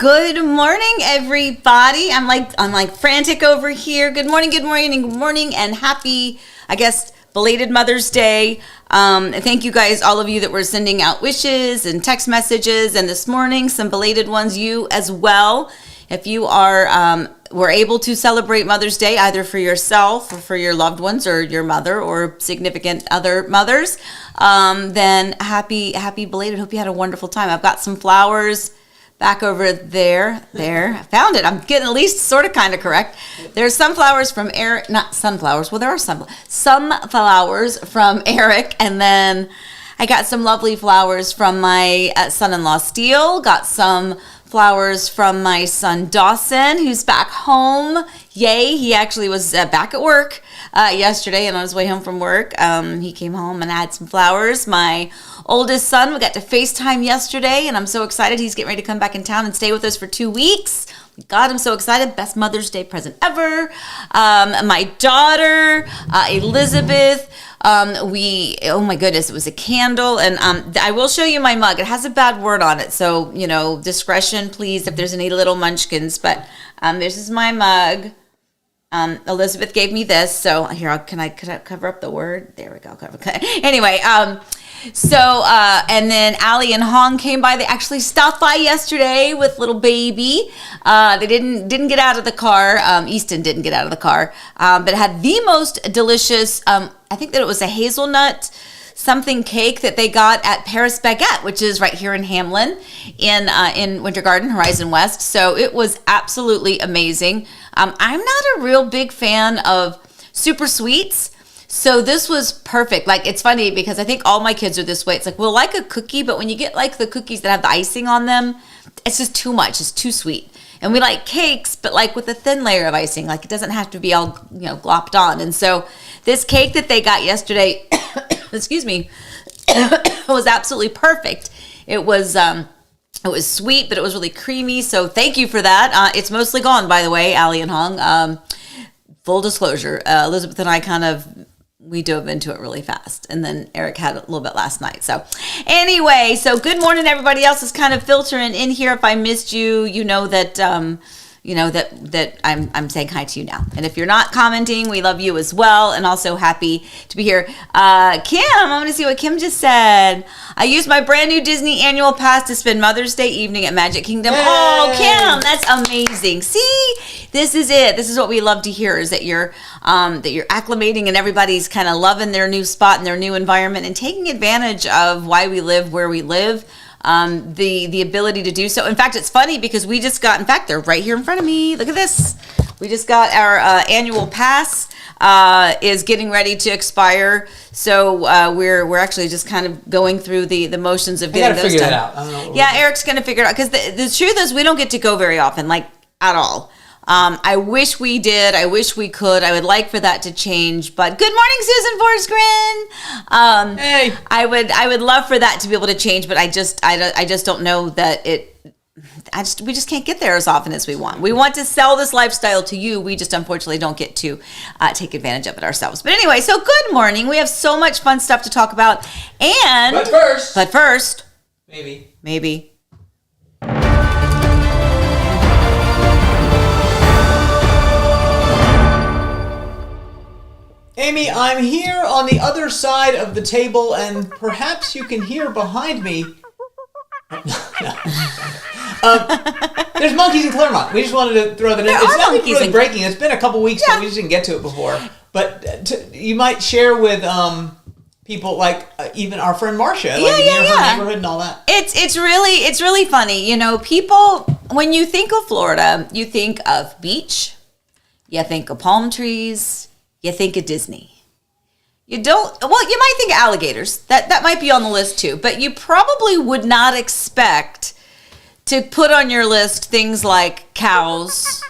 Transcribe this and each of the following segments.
Good morning, everybody. I'm like frantic over here. Good morning, and happy, I guess, belated Mother's Day. Thank you guys, all of you that were sending out wishes and text messages, and this morning some belated ones, you as well. If you were able to celebrate Mother's Day either for yourself or for your loved ones or your mother or significant other mothers, then happy belated. Hope you had a wonderful time. I've got some flowers back over there. I found it. I'm getting at least sort of kind of correct. There's sunflowers from Eric, not sunflowers. Well, there are some flowers from Eric, and then I got some lovely flowers from my son-in-law Steele. Got some flowers from my son Dawson, who's back home. Yay! He actually was back at work yesterday, and on his way home from work, he came home and had some flowers. My oldest son, we got to FaceTime yesterday, and I'm so excited. He's getting ready to come back in town and stay with us for 2 weeks. God, I'm so excited. Best Mother's Day present ever. My daughter, Elizabeth, oh my goodness, it was a candle. And I will show you my mug. It has a bad word on it. So, discretion, please, if there's any little munchkins. But this is my mug. Elizabeth gave me this. So here, can I cover up the word? There we go. Anyway, and then Allie and Hong came by. They actually stopped by yesterday with little baby. They didn't get out of the car. Easton didn't get out of the car, but it had the most delicious, I think that it was a hazelnut something cake that they got at Paris Baguette, which is right here in Hamlin in Winter Garden, Horizon West. So it was absolutely amazing. I'm not a real big fan of super sweets. So this was perfect. Like, it's funny because I think all my kids are this way. It's like, we'll like a cookie, but when you get like the cookies that have the icing on them, it's just too much. It's too sweet. And we like cakes, but like with a thin layer of icing. Like, it doesn't have to be all, glopped on. And so this cake that they got yesterday, excuse me, was absolutely perfect. It was sweet, but it was really creamy. So thank you for that. It's mostly gone, by the way, Allie and Hong. Full disclosure, Elizabeth and I we dove into it really fast. And then Eric had a little bit last night. So anyway, good morning, everybody else is kind of filtering in here. If I missed you, that I'm saying hi to you now. And if you're not commenting, we love you as well. And also happy to be here. Kim, I want to see what Kim just said. I used my brand new Disney annual pass to spend Mother's Day evening at Magic Kingdom. Hey. Oh, Kim, that's amazing. See, this is it. This is what we love to hear, is that you're acclimating and everybody's kind of loving their new spot and their new environment and taking advantage of why we live where we live. The ability to do so. In fact, it's funny because we just got, in fact, they're right here in front of me. Look at this. We just got our annual pass is getting ready to expire. So we're actually just kind of going through the motions of getting those done. I gotta figure that out. Yeah, Eric's going to figure it out, because the truth is we don't get to go very often, like at all. I wish we did. I wish we could. I would like for that to change. But good morning, Susan Forsgren. Hey. I would love for that to be able to change, but I just don't know that we just can't get there as often as we want. We want to sell this lifestyle to you. We just unfortunately don't get to take advantage of it ourselves. But anyway, so good morning. We have so much fun stuff to talk about. But first, maybe. Amy, I'm here on the other side of the table, and perhaps you can hear behind me. There's monkeys in Claremont. We just wanted to throw that in. It's not really breaking. It's been a couple weeks, so we just didn't get to it before. But you might share with people like even our friend Marcia, her neighborhood and all that. It's really funny. People, when you think of Florida, you think of beach, you think of palm trees. You think of Disney. You might think of alligators. That might be on the list too. But you probably would not expect to put on your list things like cows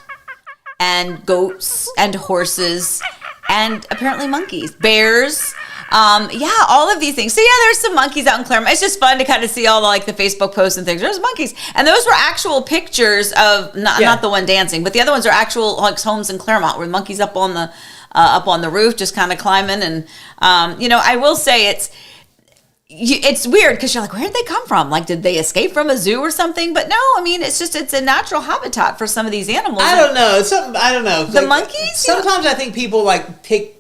and goats and horses and apparently monkeys, bears. All of these things. So there's some monkeys out in Claremont. It's just fun to kind of see all the Facebook posts and things. There's monkeys. And those were actual pictures of, not the one dancing, but the other ones are actual homes in Claremont where monkeys up on the roof, just kind of climbing. And, I will say it's weird because you're like, where did they come from? Like, did they escape from a zoo or something? But no, I mean, it's a natural habitat for some of these animals. I don't know. I don't know. The monkeys? Sometimes I think people like take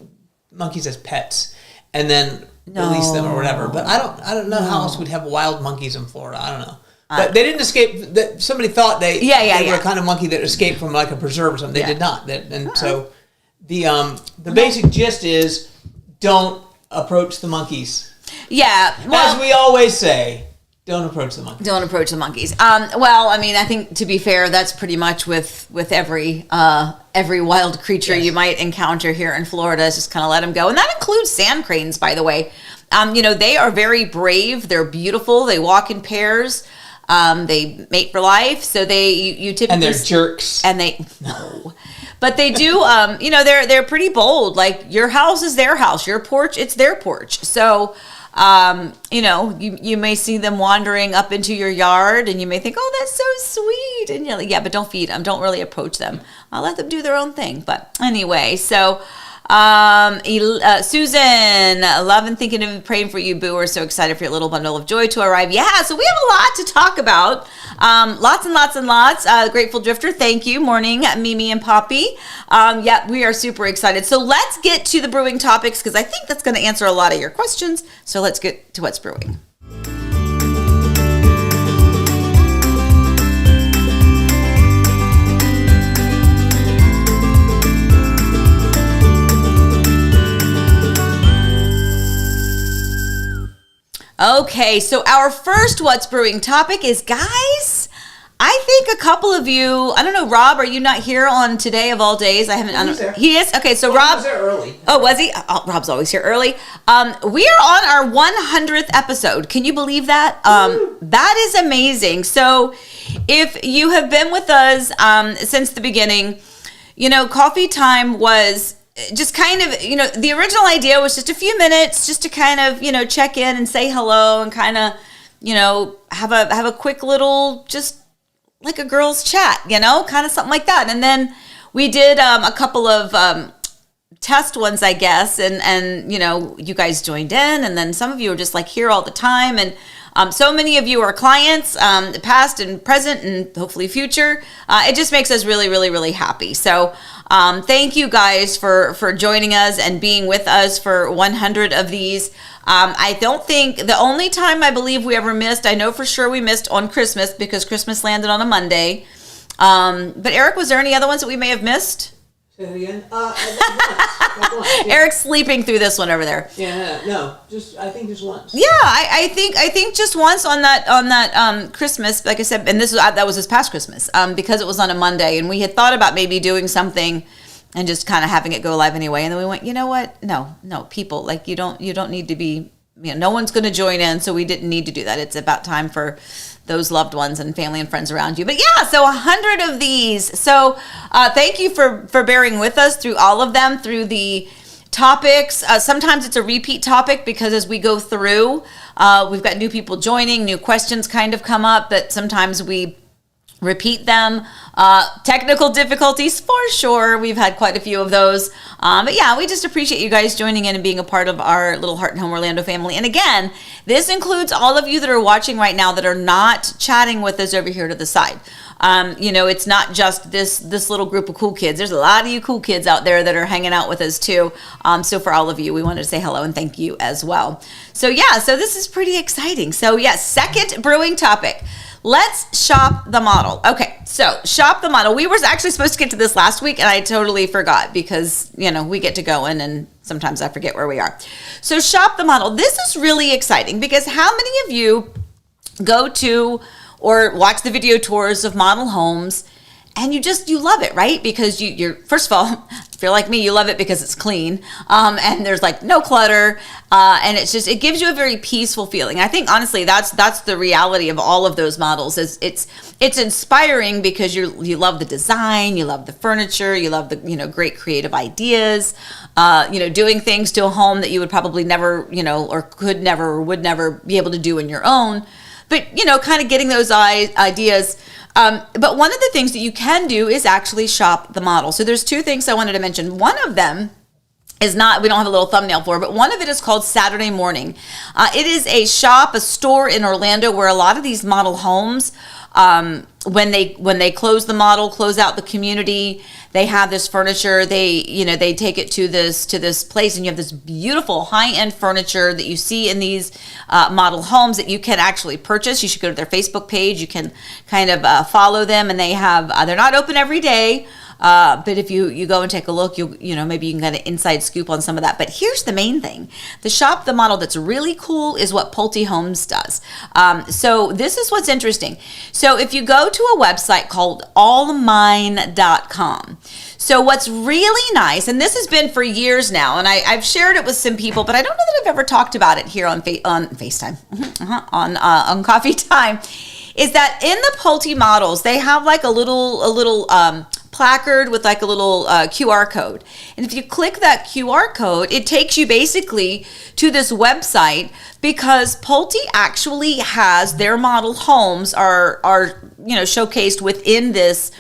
monkeys as pets and then release them or whatever. But I don't know how else we'd have wild monkeys in Florida. I don't know. But they didn't escape. Somebody thought they were a kind of monkey that escaped from like a preserve or something. They did not. So the basic gist is don't approach the monkeys. Yeah. Well, as we always say, don't approach the monkeys. Don't approach the monkeys. Well, I mean, I think to be fair, that's pretty much with every wild creature you might encounter here in Florida. Is just kind of let them go, and that includes sand cranes, by the way. They are very brave. They're beautiful. They walk in pairs. They mate for life. So you typically and they're jerks. And but they do. They're pretty bold. Like your house is their house. Your porch, it's their porch. So. You may see them wandering up into your yard and you may think, oh, that's so sweet. And you're like, yeah, but don't feed them. Don't really approach them. I'll let them do their own thing. But anyway, so Susan, love and thinking of praying for you, Boo. We're so excited for your little bundle of joy to arrive. Yeah, so we have a lot to talk about. Lots and lots and lots. Grateful Drifter, thank you. Morning, Mimi and Poppy. We are super excited. So let's get to the brewing topics because I think that's going to answer a lot of your questions. So let's get to what's brewing. Okay, so our first What's Brewing topic is, guys, I think a couple of you, I don't know, Rob, are you not here on today of all days? He's there. He is? Okay, so Rob. He was there early. Oh, was he? Oh, Rob's always here early. We are on our 100th episode. Can you believe that? That is amazing. So if you have been with us since the beginning, Coffee Time was just kind of, the original idea was just a few minutes just to kind of, check in and say hello and kind of, have a quick little, just like a girl's chat, kind of something like that. And then we did a couple of test ones, I guess. And you guys joined in, and then some of you are just like here all the time. And so many of you are clients, past and present and hopefully future. It just makes us really, really, really happy. So thank you guys for joining us and being with us for 100 of these. I don't think the only time I believe we ever missed, I know for sure we missed on Christmas because Christmas landed on a Monday. But Eric, was there any other ones that we may have missed? Say it again. Once, yeah. Eric's sleeping through this one over there. Yeah, no, I think just once. Yeah, I think just once on that Christmas, like I said, and that was this past Christmas, because it was on a Monday, and we had thought about maybe doing something and just kind of having it go live anyway, and then we went, you know what? No, people, like you don't need to be, no one's going to join in, so we didn't need to do that. It's about time for those loved ones and family and friends around you. But yeah, so 100 of these. So thank you for bearing with us through all of them, through the topics. Sometimes it's a repeat topic because as we go through, we've got new people joining, new questions kind of come up, but sometimes we repeat them. Technical difficulties for sure. We've had quite a few of those. But yeah, we just appreciate you guys joining in and being a part of our little Heart and Home Orlando family. And again, this includes all of you that are watching right now that are not chatting with us over here to the side. It's not just this little group of cool kids. There's a lot of you cool kids out there that are hanging out with us too. So for all of you, we wanted to say hello and thank you as well. So yeah, so this is pretty exciting. So yes, second brewing topic. Let's shop the model. Okay, so shop the model. We were actually supposed to get to this last week, and I totally forgot because, we get to going, and sometimes I forget where we are. So shop the model. This is really exciting because how many of you go to or watch the video tours of model homes and you love it, right? Because you're first of all, if you're like me, you love it because it's clean, and there's like no clutter, and it gives you a very peaceful feeling. I think honestly, that's the reality of all of those models. Is it's inspiring because you love the design, you love the furniture, you love the great creative ideas, doing things to a home that you would probably never or could never or would never be able to do in your own, but kind of getting those ideas. But one of the things that you can do is actually shop the model. So there's two things I wanted to mention. One of them is not, we don't have a little thumbnail for, but one of it is called Saturday Morning. It is a store in Orlando where a lot of these model homes, when they close out the community, they have this furniture, they take it to this place, and you have this beautiful high-end furniture that you see in these model homes that you can actually purchase. You should go to their Facebook page. You can kind of follow them, and they're not open every day. But if you go and take a look, maybe you can get an inside scoop on some of that. But here's the main thing. The model that's really cool is what Pulte Homes does. So this is what's interesting. So if you go to a website called allmine.com, so what's really nice, and this has been for years now, and I've shared it with some people, but I don't know that I've ever talked about it here on FaceTime, on Coffee Time, is that in the Pulte models, they have like a little placard with like a little QR code. And if you click that QR code, it takes you basically to this website, because Pulte actually has their model homes are showcased within this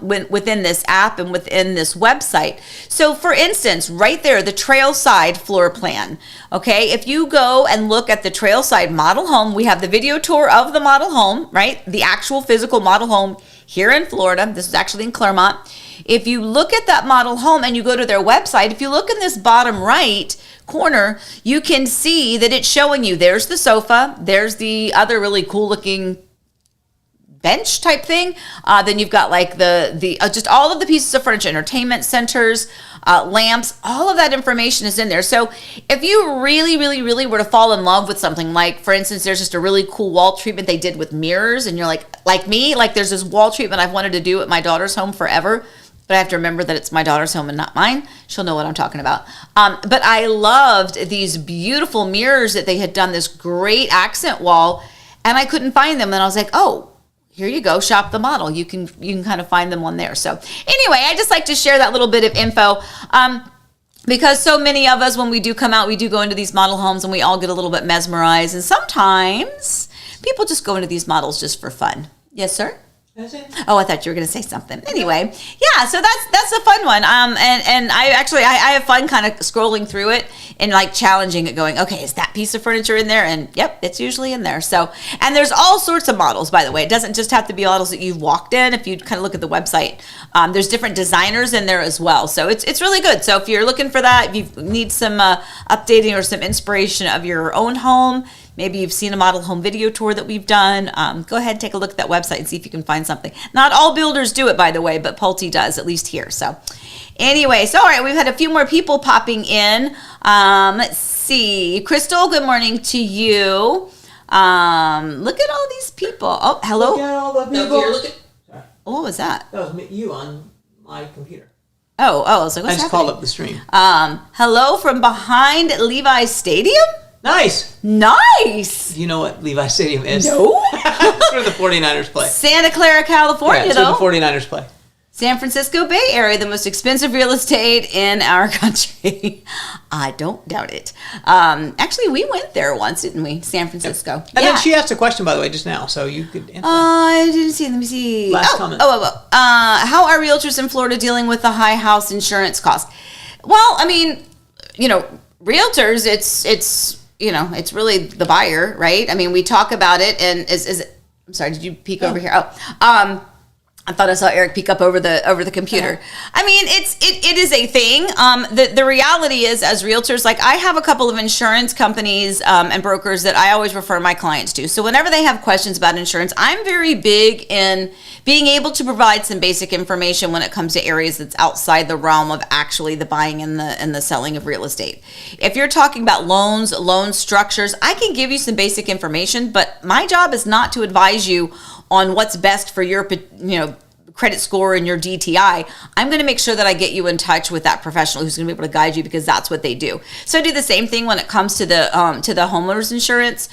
within this app and within this website. So for instance, right there, the Trailside floor plan. Okay, if you go and look at the Trailside model home, we have the video tour of the model home, right? The actual physical model home here in Florida. This is actually in Clermont. If you look at that model home and you go to their website, if you look in this bottom right corner, you can see that it's showing you, there's the sofa, there's the other really cool looking bench type thing. Then you've got like the just all of the pieces of furniture, entertainment centers, lamps, all of that information is in there. So if you really, really, really were to fall in love with something, like for instance, there's just a really cool wall treatment they did with mirrors, and you're like me, like there's this wall treatment I've wanted to do at my daughter's home forever, but I have to remember that it's my daughter's home and not mine. She'll know what I'm talking about. But I loved these beautiful mirrors that they had done, this great accent wall, and I couldn't find them. And I was like, oh, here you go, shop the model. You can kind of find them on there. So anyway, I just like to share that little bit of info, because so many of us, when we do come out, we do go into these model homes and we all get a little bit mesmerized. And sometimes people just go into these models just for fun. Yes, sir? That's it. Oh, I thought you were going to say something. Anyway, yeah, so that's a fun one. And I have fun kind of scrolling through it and like challenging it, going, okay, is that piece of furniture in there? And yep, it's usually in there. So, and there's all sorts of models, by the way. It doesn't just have to be models that you've walked in. If you kind of look at the website, there's different designers in there as well. So it's really good. So if you're looking for that, if you need some updating or some inspiration of your own home, maybe you've seen a model home video tour that we've done, go ahead and take a look at that website and see if you can find something. Not all builders do it, by the way, but Pulte does, at least here. So anyway, so all right, we've had a few more people popping in. Let's see. Crystal, good morning to you. Look at all these people. Oh, hello. Look at all the people. Sorry. What was that? That was you on my computer. Oh, I was like, what's happening? I just called up the stream. Hello from behind Levi's Stadium? Nice. Do you know what Levi Stadium is? No. It's where the 49ers play. Santa Clara, California, it's though. where the 49ers play. San Francisco Bay Area, the most expensive real estate in our country. I don't doubt it. Actually, we went there once, didn't we? San Francisco. Yep. And then she asked a question, by the way, just now, so you could answer. I didn't see. Let me see. Last comment. How are realtors in Florida dealing with the high house insurance cost? Well, I mean, realtors, it's really the buyer, right? I mean, we talk about it, and I'm sorry, did you peek over here? I thought I saw Eric peek up over the computer. Yeah. I mean, it is a thing. The reality is, as realtors, like I have a couple of insurance companies and brokers that I always refer my clients to. So whenever they have questions about insurance, I'm very big in being able to provide some basic information when it comes to areas that's outside the realm of actually the buying and the selling of real estate. If you're talking about loans, loan structures, I can give you some basic information, but my job is not to advise you on what's best for your, credit score and your DTI. I'm going to make sure that I get you in touch with that professional who's going to be able to guide you, because that's what they do. So I do the same thing when it comes to the homeowners insurance.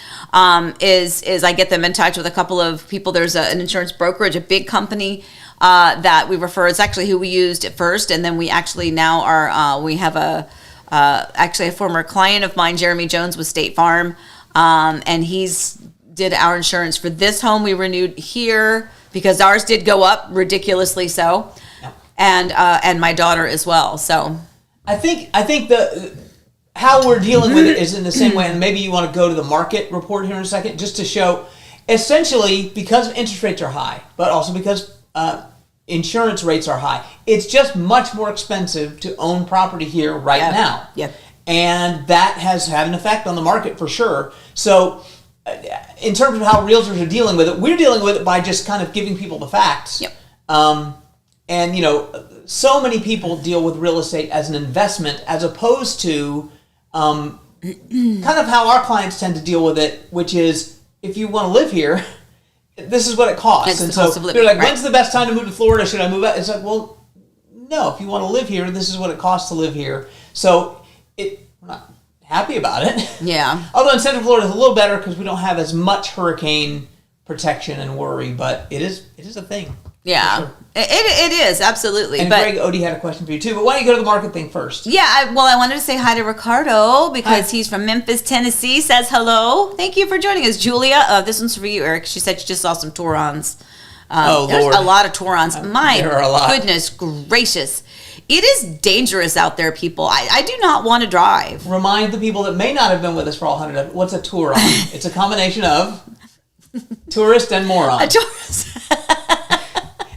Is I get them in touch with a couple of people. There's an insurance brokerage, a big company that we refer. It's actually who we used at first, and then we actually now are. We have actually a former client of mine, Jeremy Jones, with State Farm, and he's did our insurance for this home we renewed here, because ours did go up ridiculously so, yeah. And my daughter as well. So I think how we're dealing with it is in the same way, and maybe you want to go to the market report here in a second, just to show, essentially, because interest rates are high, but also because insurance rates are high, it's just much more expensive to own property here right now. Yeah. And that has had an effect on the market for sure. So in terms of how realtors are dealing with it, we're dealing with it by just kind of giving people the facts. Yep. And, you know, so many people deal with real estate as an investment as opposed to kind of how our clients tend to deal with it, which is if you want to live here, this is what it costs. It's and the so cost of living, they're like, right. when's the best time to move to Florida? Should I move out? It's like, well, no, if you want to live here, this is what it costs to live here. So we're not happy about it. Yeah. Although in Central Florida, it's a little better because we don't have as much hurricane protection and worry, but it is a thing. Yeah, sure. it is, absolutely. And but Greg Odie had a question for you too, but why don't you go to the market thing first? Yeah, I wanted to say hi to Ricardo because he's from Memphis, Tennessee, says hello. Thank you for joining us. Julia, this one's for you, Eric. She said she just saw some Torons. There's Lord. a lot of Torons. My There are a lot. goodness gracious. It is dangerous out there, people. I do not want to drive. Remind the people that may not have been with us for all 100 of it, what's a Turon? It's a combination of tourist and moron. A Taurus.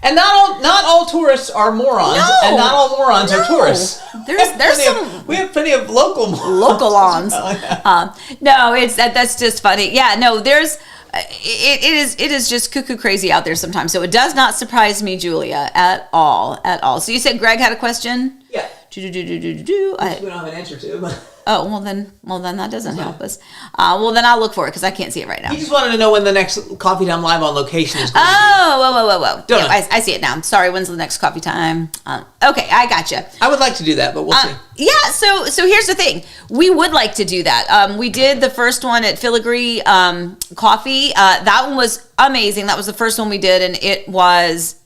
And not all tourists are morons, No. and not all morons are tourists. We have plenty of local morons. Local-ons. Well, yeah. No, it's that's just funny. Yeah, no, there's it is just cuckoo crazy out there sometimes. So it does not surprise me, Julia, at all. So you said Greg had a question? Yeah. We We don't have an answer to, but Oh, well then that doesn't help us. Well, then I'll look for it because I can't see it right now. he just wanted to know when the next Coffee Time Live on location is going to be. Whoa. Don't Yeah, know. I see it now. Sorry, when's the next coffee time? Okay, I gotcha. I would like to do that, but we'll see. Yeah, so here's the thing. We would like to do that. We did the first one at Filigree Coffee. That one was amazing. That was the first one we did, and it was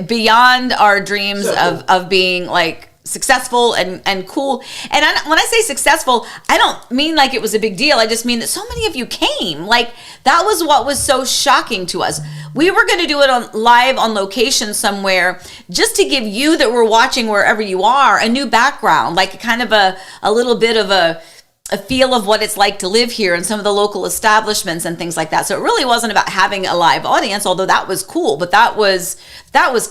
beyond our dreams So cool. of being like successful and cool. And when I say successful, I don't mean like it was a big deal. I just mean that so many of you came. Like that was what was so shocking to us. We were going to do it live on location somewhere just to give you that were watching wherever you are a new background, like kind of a little bit of a feel of what it's like to live here and some of the local establishments and things like that. So it really wasn't about having a live audience, although that was cool, but that was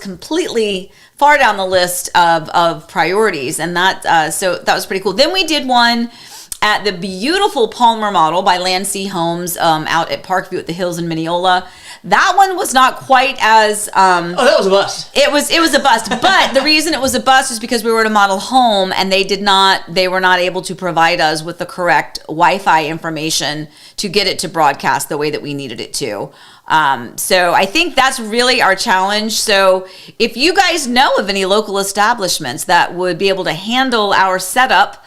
completely far down the list of priorities. And so that was pretty cool. Then we did one at the beautiful Palmer Model by Land-Sea Homes out at Parkview at the Hills in Mineola. That one was not quite as That was a bust. It was a bust, but the reason it was a bust is because we were at a model home and they were not able to provide us with the correct Wi-Fi information to get it to broadcast the way that we needed it to. So I think that's really our challenge. So if you guys know of any local establishments that would be able to handle our setup,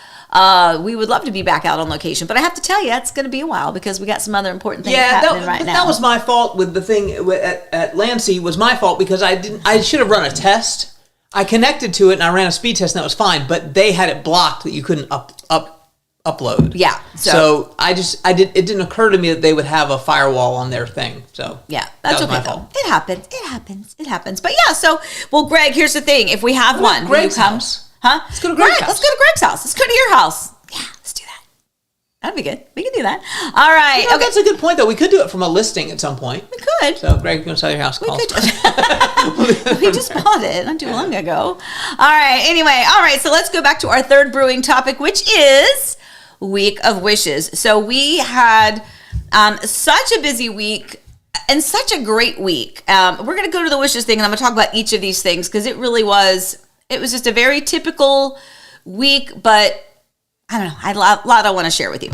we would love to be back out on location, but I have to tell you, it's going to be a while because we got some other important things happening right now. That was my fault with the thing at Land-Sea was my fault because I should have run a test. I connected to it and I ran a speed test and that was fine, but they had it blocked that you couldn't upload. Yeah. So it didn't occur to me that they would have a firewall on their thing. So yeah, that's that was okay. my fault. It happens. But yeah, well, Greg, here's the thing. If we have one, will you Greg's come? house? Huh? Let's go to Greg's house. Let's go to Greg's house. Let's go to your house. Yeah, let's do that. That'd be good. We can do that. All right. Okay. Okay. That's a good point, though. We could do it from a listing at some point. We could. So, Greg, if you want to sell your house, call us. We just bought it not too long ago. All right. Anyway, so let's go back to our third brewing topic, which is Week of Wishes. So we had such a busy week and such a great week. We're going to go to the wishes thing, and I'm going to talk about each of these things because it was just a very typical week, but I don't know. I have a lot I want to share with you.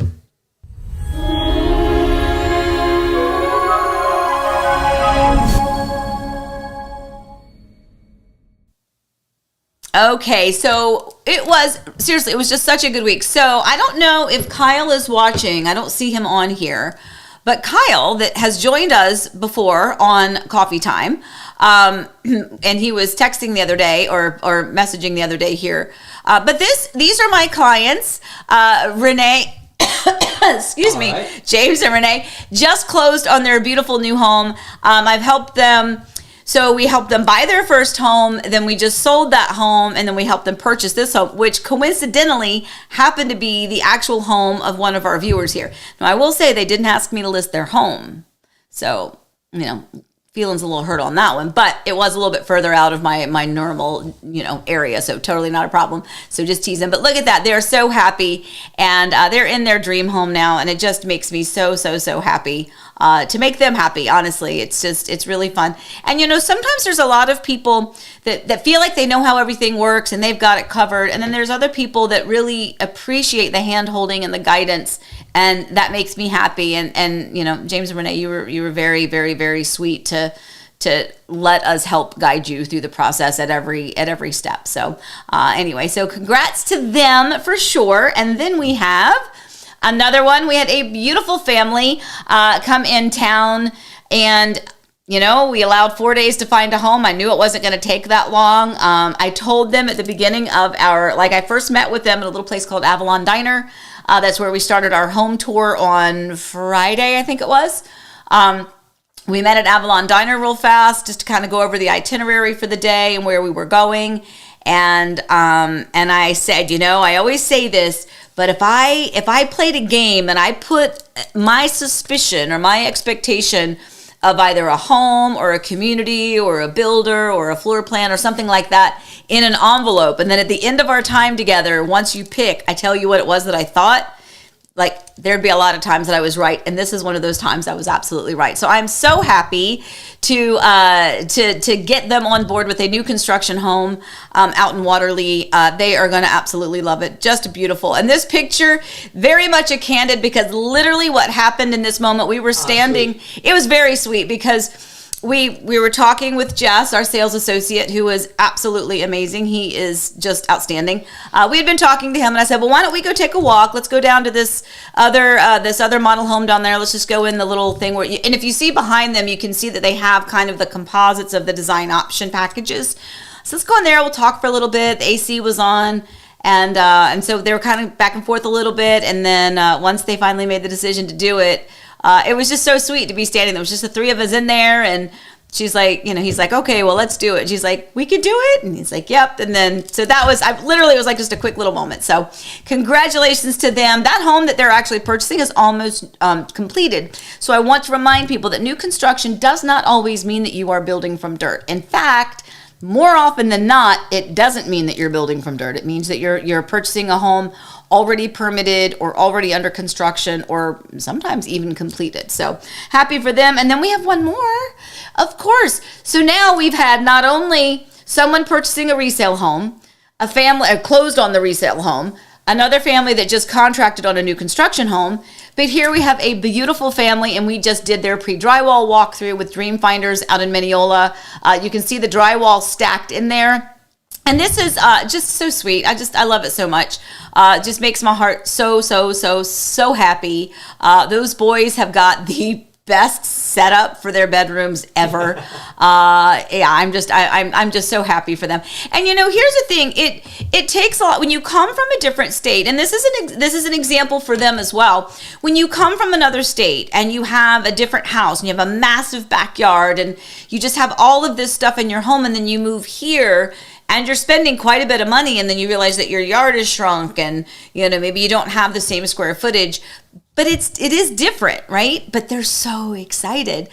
Okay, so it was just such a good week. So I don't know if Kyle is watching. I don't see him on here. But Kyle, that has joined us before on Coffee Time, and he was texting the other day or messaging the other day here. But these are my clients, Renee. Excuse me, right. James and Renee just closed on their beautiful new home. I've helped them So we helped them buy their first home, then we just sold that home, and then we helped them purchase this home, which coincidentally happened to be the actual home of one of our viewers here. Now, I will say they didn't ask me to list their home. So, feelings a little hurt on that one, but it was a little bit further out of my normal, area. So totally not a problem. So just tease them. But look at that. They're so happy, and they're in their dream home now. And it just makes me so, so, so happy to make them happy. Honestly, it's really fun. And, sometimes there's a lot of people that feel like they know how everything works and they've got it covered. And then there's other people that really appreciate the hand holding and the guidance. And that makes me happy. And James and Renee, you were very, very, very sweet to let us help guide you through the process at every step. So anyway, so congrats to them for sure. And then we have another one. We had a beautiful family come in town, and we allowed 4 days to find a home. I knew it wasn't going to take that long. I told them at the beginning of I first met with them at a little place called Avalon Diner. That's where we started our home tour on Friday, I think it was. We met at Avalon Diner real fast just to kind of go over the itinerary for the day and where we were going. And I said, I always say this, but if I played a game and I put my suspicion or my expectation of either a home or a community or a builder or a floor plan or something like that in an envelope, and then at the end of our time together, once you pick, I tell you what it was that I thought, there'd be a lot of times that I was right, and this is one of those times I was absolutely right. So I'm so happy to get them on board with a new construction home out in Waterley. They are going to absolutely love it. Just beautiful. And this picture, very much a candid, because literally what happened in this moment, we were standing. It was very sweet because we were talking with Jess, our sales associate, who was absolutely amazing. He is just outstanding. We had been talking to him, and I said, well, why don't we go take a walk? Let's go down to this other model home down there. Let's just go in the little thing and if you see behind them, you can see that they have kind of the composites of the design option packages. So let's go in there. We'll talk for a little bit. The AC was on. And so they were kind of back and forth a little bit. And then once they finally made the decision to do it, it was just so sweet to be standing there. It was just the three of us in there, and she's like, he's like, okay, well, let's do it. She's like, we could do it? And he's like, yep. And then, so that was, it was like just a quick little moment. So congratulations to them. That home that they're actually purchasing is almost completed. So I want to remind people that new construction does not always mean that you are building from dirt. In fact, more often than not, it doesn't mean that you're building from dirt. It means that you're purchasing a home already permitted or already under construction or sometimes even completed. So happy for them. And then we have one more, of course. So now we've had not only someone purchasing a resale home, a family closed on the resale home, another family that just contracted on a new construction home, but here we have a beautiful family, and we just did their pre-drywall walkthrough with Dream Finders out in Mineola. You can see the drywall stacked in there. And this is just so sweet. I love it so much. Just makes my heart so, so, so, so happy. Those boys have got the best setup for their bedrooms ever. I'm just so happy for them. And here's the thing. It takes a lot when you come from a different state, and this is an example for them as well. When you come from another state and you have a different house and you have a massive backyard and you just have all of this stuff in your home, and then you move here and you're spending quite a bit of money, and then you realize that your yard is shrunk and maybe you don't have the same square footage. But it is different, right? But they're so excited.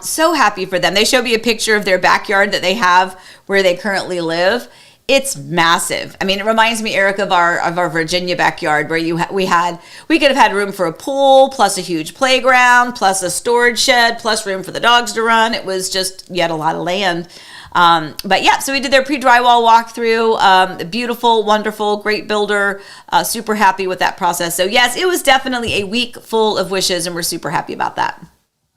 So happy for them. They showed me a picture of their backyard that they have where they currently live. It's massive. I mean, it reminds me, Eric, of our Virginia backyard where we could have had room for a pool, plus a huge playground, plus a storage shed, plus room for the dogs to run. It was just, you had a lot of land. But yeah, so we did their pre-drywall walkthrough. Beautiful, wonderful, great builder. Super happy with that process. So yes, it was definitely a week full of wishes, and we're super happy about that.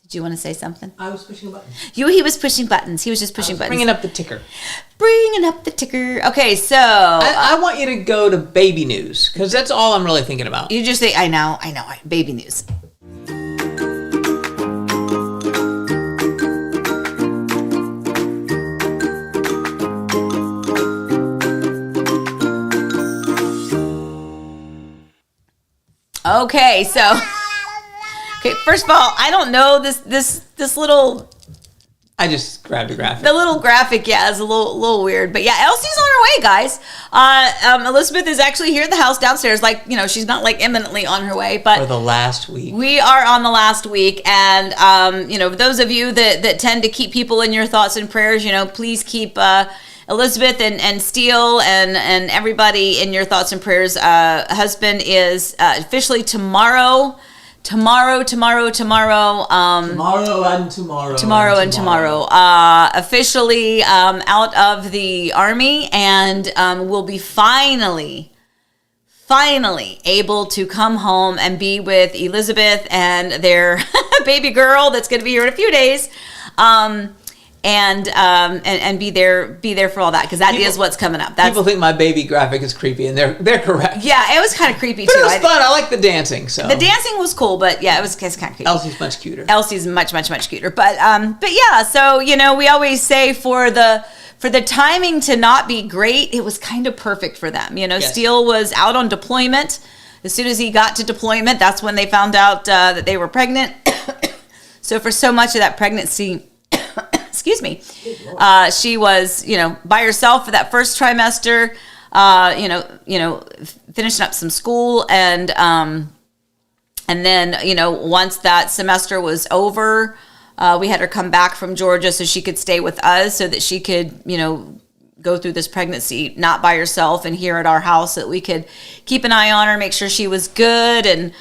Did you want to say something? I was pushing buttons. He was pushing buttons. He was just pushing buttons. Bringing up the ticker. Okay, so I want you to go to baby news, because that's all I'm really thinking about. You just say, I know, baby news. Okay, so first of all, I don't know this little I just grabbed a graphic. The little graphic, yeah, is a little weird. But yeah, Elsie's on her way, guys. Elizabeth is actually here at the house downstairs. Like, she's not like imminently on her way. But for the last week. We are on the last week. And, those of you that tend to keep people in your thoughts and prayers, please keep Elizabeth and Steele and everybody in your thoughts and prayers. Husband is officially tomorrow. Tomorrow and tomorrow. Officially out of the Army, and will be finally able to come home and be with Elizabeth and their baby girl that's going to be here in a few days. And be there for all that, because that is what's coming up. People think my baby graphic is creepy, and they're correct. Yeah, it was kind of creepy but too. It was fun. I like the dancing. So the dancing was cool, but yeah, it's kind of creepy. Elsie's much cuter. Elsie's much cuter. But yeah, so we always say for the timing to not be great, it was kind of perfect for them. Yes. Steele was out on deployment. As soon as he got to deployment, that's when they found out that they were pregnant. So for so much of that pregnancy. Excuse me. She was, by herself for that first trimester, finishing up some school, and then, once that semester was over, we had her come back from Georgia so she could stay with us, so that she could, go through this pregnancy not by herself and here at our house, so that we could keep an eye on her, make sure she was good. And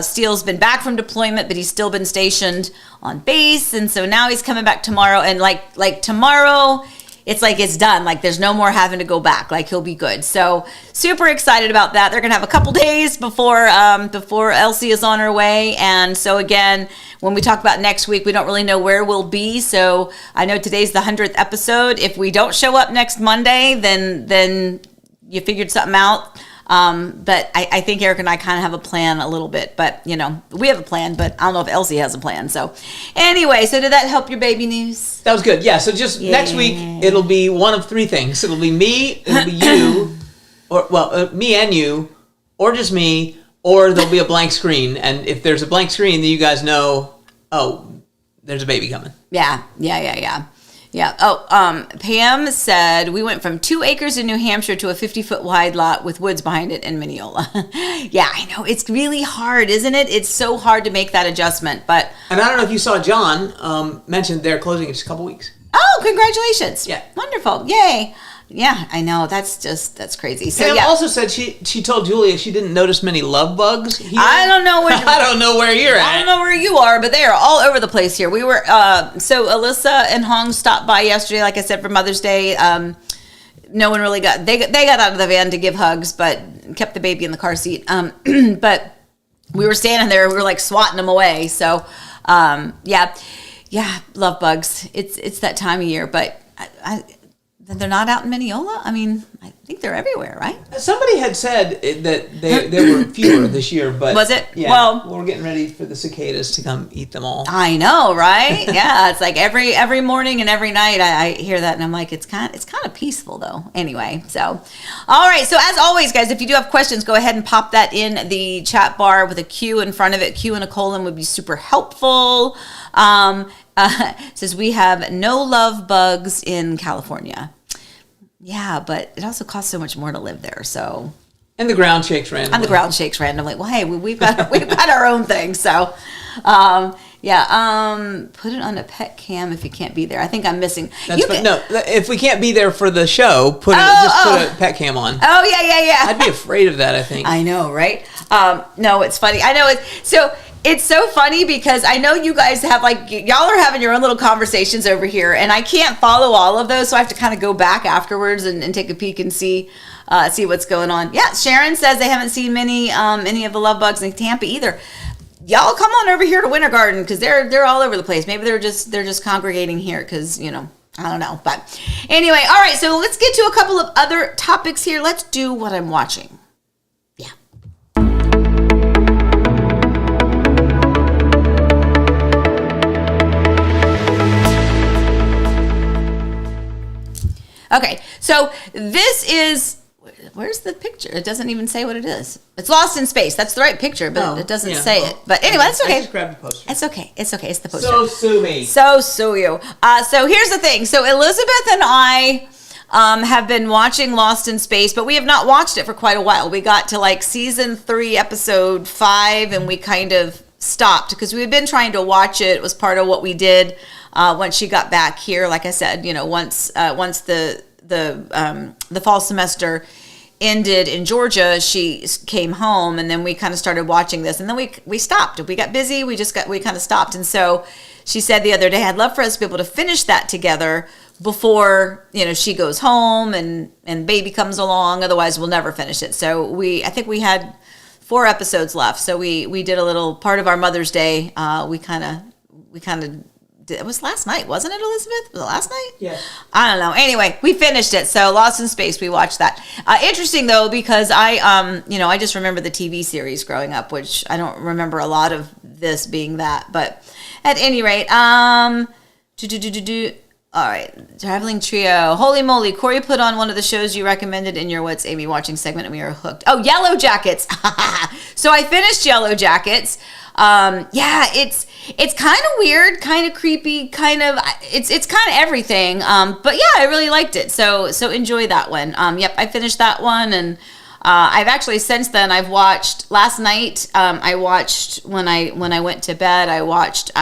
Steele's been back from deployment, but he's still been stationed on base, and so now he's coming back tomorrow. And like tomorrow, it's like it's done. Like there's no more having to go back. Like he'll be good. So super excited about that. They're gonna have a couple days before Elsie is on her way. And so again, when we talk about next week, we don't really know where we'll be. So I know today's the 100th episode. If we don't show up next Monday, then you figured something out. But I think Eric and I kind of have a plan a little bit, but we have a plan, but I don't know if Elsie has a plan. So anyway, so did that help your baby news? That was good. Yeah. So just next week, it'll be one of three things. It'll be me, it'll be you, or me and you, or just me, or there'll be a blank screen. And if there's a blank screen, then you guys know, oh, there's a baby coming. Yeah. Oh, Pam said, we went from 2 acres in New Hampshire to a 50-foot wide lot with woods behind it in Mineola. Yeah, I know. It's really hard, isn't it? It's so hard to make that adjustment. And I don't know if you saw John mentioned they're closing in just a couple weeks. Oh, congratulations. Yeah. Wonderful. Yay. Yeah, I know. That's crazy. So Pam also said she told Julia she didn't notice many love bugs here. I don't know where I don't know where you're at. I don't know where you are, but they are all over the place here. We were so Alyssa and Hong stopped by yesterday, like I said, for Mother's Day. No one really they got out of the van to give hugs, but kept the baby in the car seat. But we were standing there, we were like swatting them away. So yeah, love bugs. It's that time of year, but they're not out in Mineola? I mean, I think they're everywhere, right? Somebody had said that there were fewer this year, but... Was it? Yeah, well, we're getting ready for the cicadas to come eat them all. I know, right? Yeah, it's like every morning and every night I hear that, and I'm like, it's kind of peaceful, though. Anyway, so... All right, so as always, guys, if you do have questions, go ahead and pop that in the chat bar with a Q in front of it. Q and a colon would be super helpful. Says, we have no love bugs in California. Yeah, but it also costs so much more to live there. So, and the ground shakes randomly. Well, hey, we've got our own thing. So, put it on a pet cam if you can't be there. I think I'm missing. No, if we can't be there for the show, put a pet cam on. Oh yeah. I'd be afraid of that. I think. I know, right? No, it's funny. I know It's so funny because I know you guys have y'all are having your own little conversations over here, and I can't follow all of those, so I have to kind of go back afterwards and take a peek and see what's going on. Yeah, Sharon says they haven't seen any of the love bugs in Tampa either. Y'all come on over here to Winter Garden because they're all over the place. Maybe they're just congregating here because I don't know. But anyway, all right. So let's get to a couple of other topics here. Let's do what I'm watching. Okay, so this is, where's the picture? It doesn't even say what it is. It's Lost in Space. That's the right picture, but it doesn't say it. But anyway, that's okay. I just grabbed the poster. It's okay. It's okay. It's the poster. So sue me. So sue you. So here's the thing. So Elizabeth and I have been watching Lost in Space, but we have not watched it for quite a while. We got to like season 3, episode 5, and we kind of stopped because we had been trying to watch it. It was part of what we did once she got back here. Like I said, once the fall semester ended in Georgia, she came home, and then we kind of started watching this, and then we stopped. We got busy. We kind of stopped, and so she said the other day, I'd love for us to be able to finish that together before she goes home and baby comes along. Otherwise, we'll never finish it. So I think we had 4 episodes left. So we did a little part of our Mother's Day. We kind of. It was last night, wasn't it, Elizabeth? Was it last night? Yeah. I don't know. Anyway, we finished it. So Lost in Space, we watched that. Interesting though, because I just remember the TV series growing up, which I don't remember a lot of this being that. But at any rate, all right, Traveling Trio. Holy moly, Corey put on one of the shows you recommended in your What's Amy Watching segment, and we are hooked. Oh, Yellow Jackets. So I finished Yellow Jackets. It's kind of weird, kind of creepy, it's kind of everything. But yeah, I really liked it. So enjoy that one. I finished that one, and I've actually since then I've watched last night. I watched when I went to bed. I watched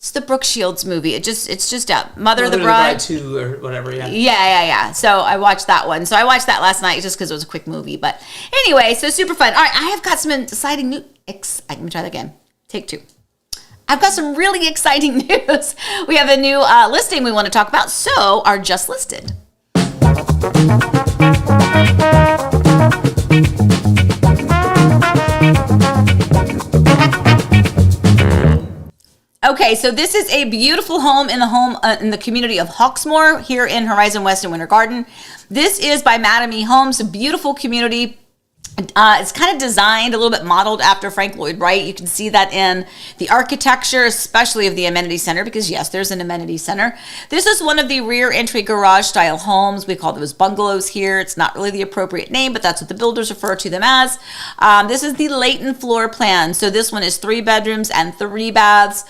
it's the Brooke Shields movie. It's just out. Mother of the Bride 2 or whatever. Yeah. Yeah. So I watched that one. So I watched that last night just because it was a quick movie. But anyway, so super fun. All right, I have got some exciting news. Let me try that again. Take 2. I've got some really exciting news. We have a new listing we want to talk about. So our Just Listed. Okay, so this is a beautiful home in the community of Hawksmoor here in Horizon West and Winter Garden. This is by Madame E Homes, a beautiful community. It's kind of designed a little bit modeled after Frank Lloyd Wright. You can see that in the architecture, especially of the amenity center, because yes, there's an amenity center. This is one of the rear entry garage style homes. We call those bungalows here. It's not really the appropriate name, but that's what the builders refer to them as. This is the Layton floor plan. So this one is 3 bedrooms and 3 baths.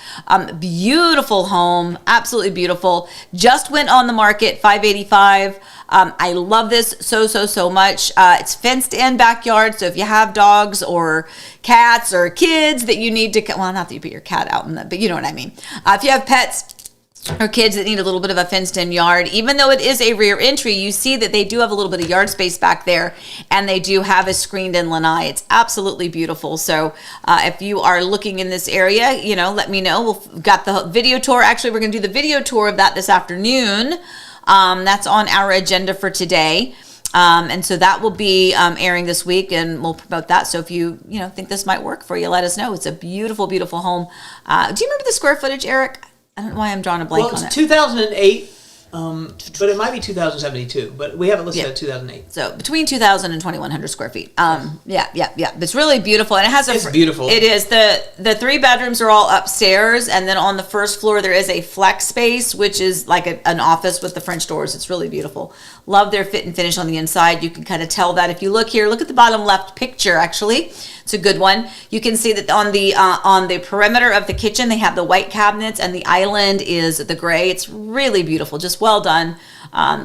Beautiful home, absolutely beautiful. Just went on the market, $585. I love this so much. It's fenced in backyard, so if you have dogs or cats or kids that you need to, well, not that you put your cat out in the, but you know what I mean. If you have pets or kids that need a little bit of a fenced in yard, even though it is a rear entry, you see that they do have a little bit of yard space back there, and they do have a screened in lanai. It's absolutely beautiful. So if you are looking in this area, let me know. We've got the video tour. Actually, we're going to do the video tour of that this afternoon. That's on our agenda for today. And so that will be airing this week, and we'll promote that. So if you think this might work for you, let us know. It's a beautiful, beautiful home. Do you remember the square footage, Eric? I don't know why I'm drawing a blank on it. Well, it's 2008. But it might be 2072, but we have it listed at 2008. So between 2,000 and 2,100 square feet. Yeah. It's really beautiful, and it has It's beautiful. It is. The 3 bedrooms are all upstairs, and then on the first floor there is a flex space, which is like an office with the French doors. It's really beautiful. Love their fit and finish on the inside. You can kind of tell that if you look here. Look at the bottom left picture. Actually, it's a good one. You can see that on the perimeter of the kitchen they have the white cabinets, and the island is the gray. It's really beautiful. Just well done.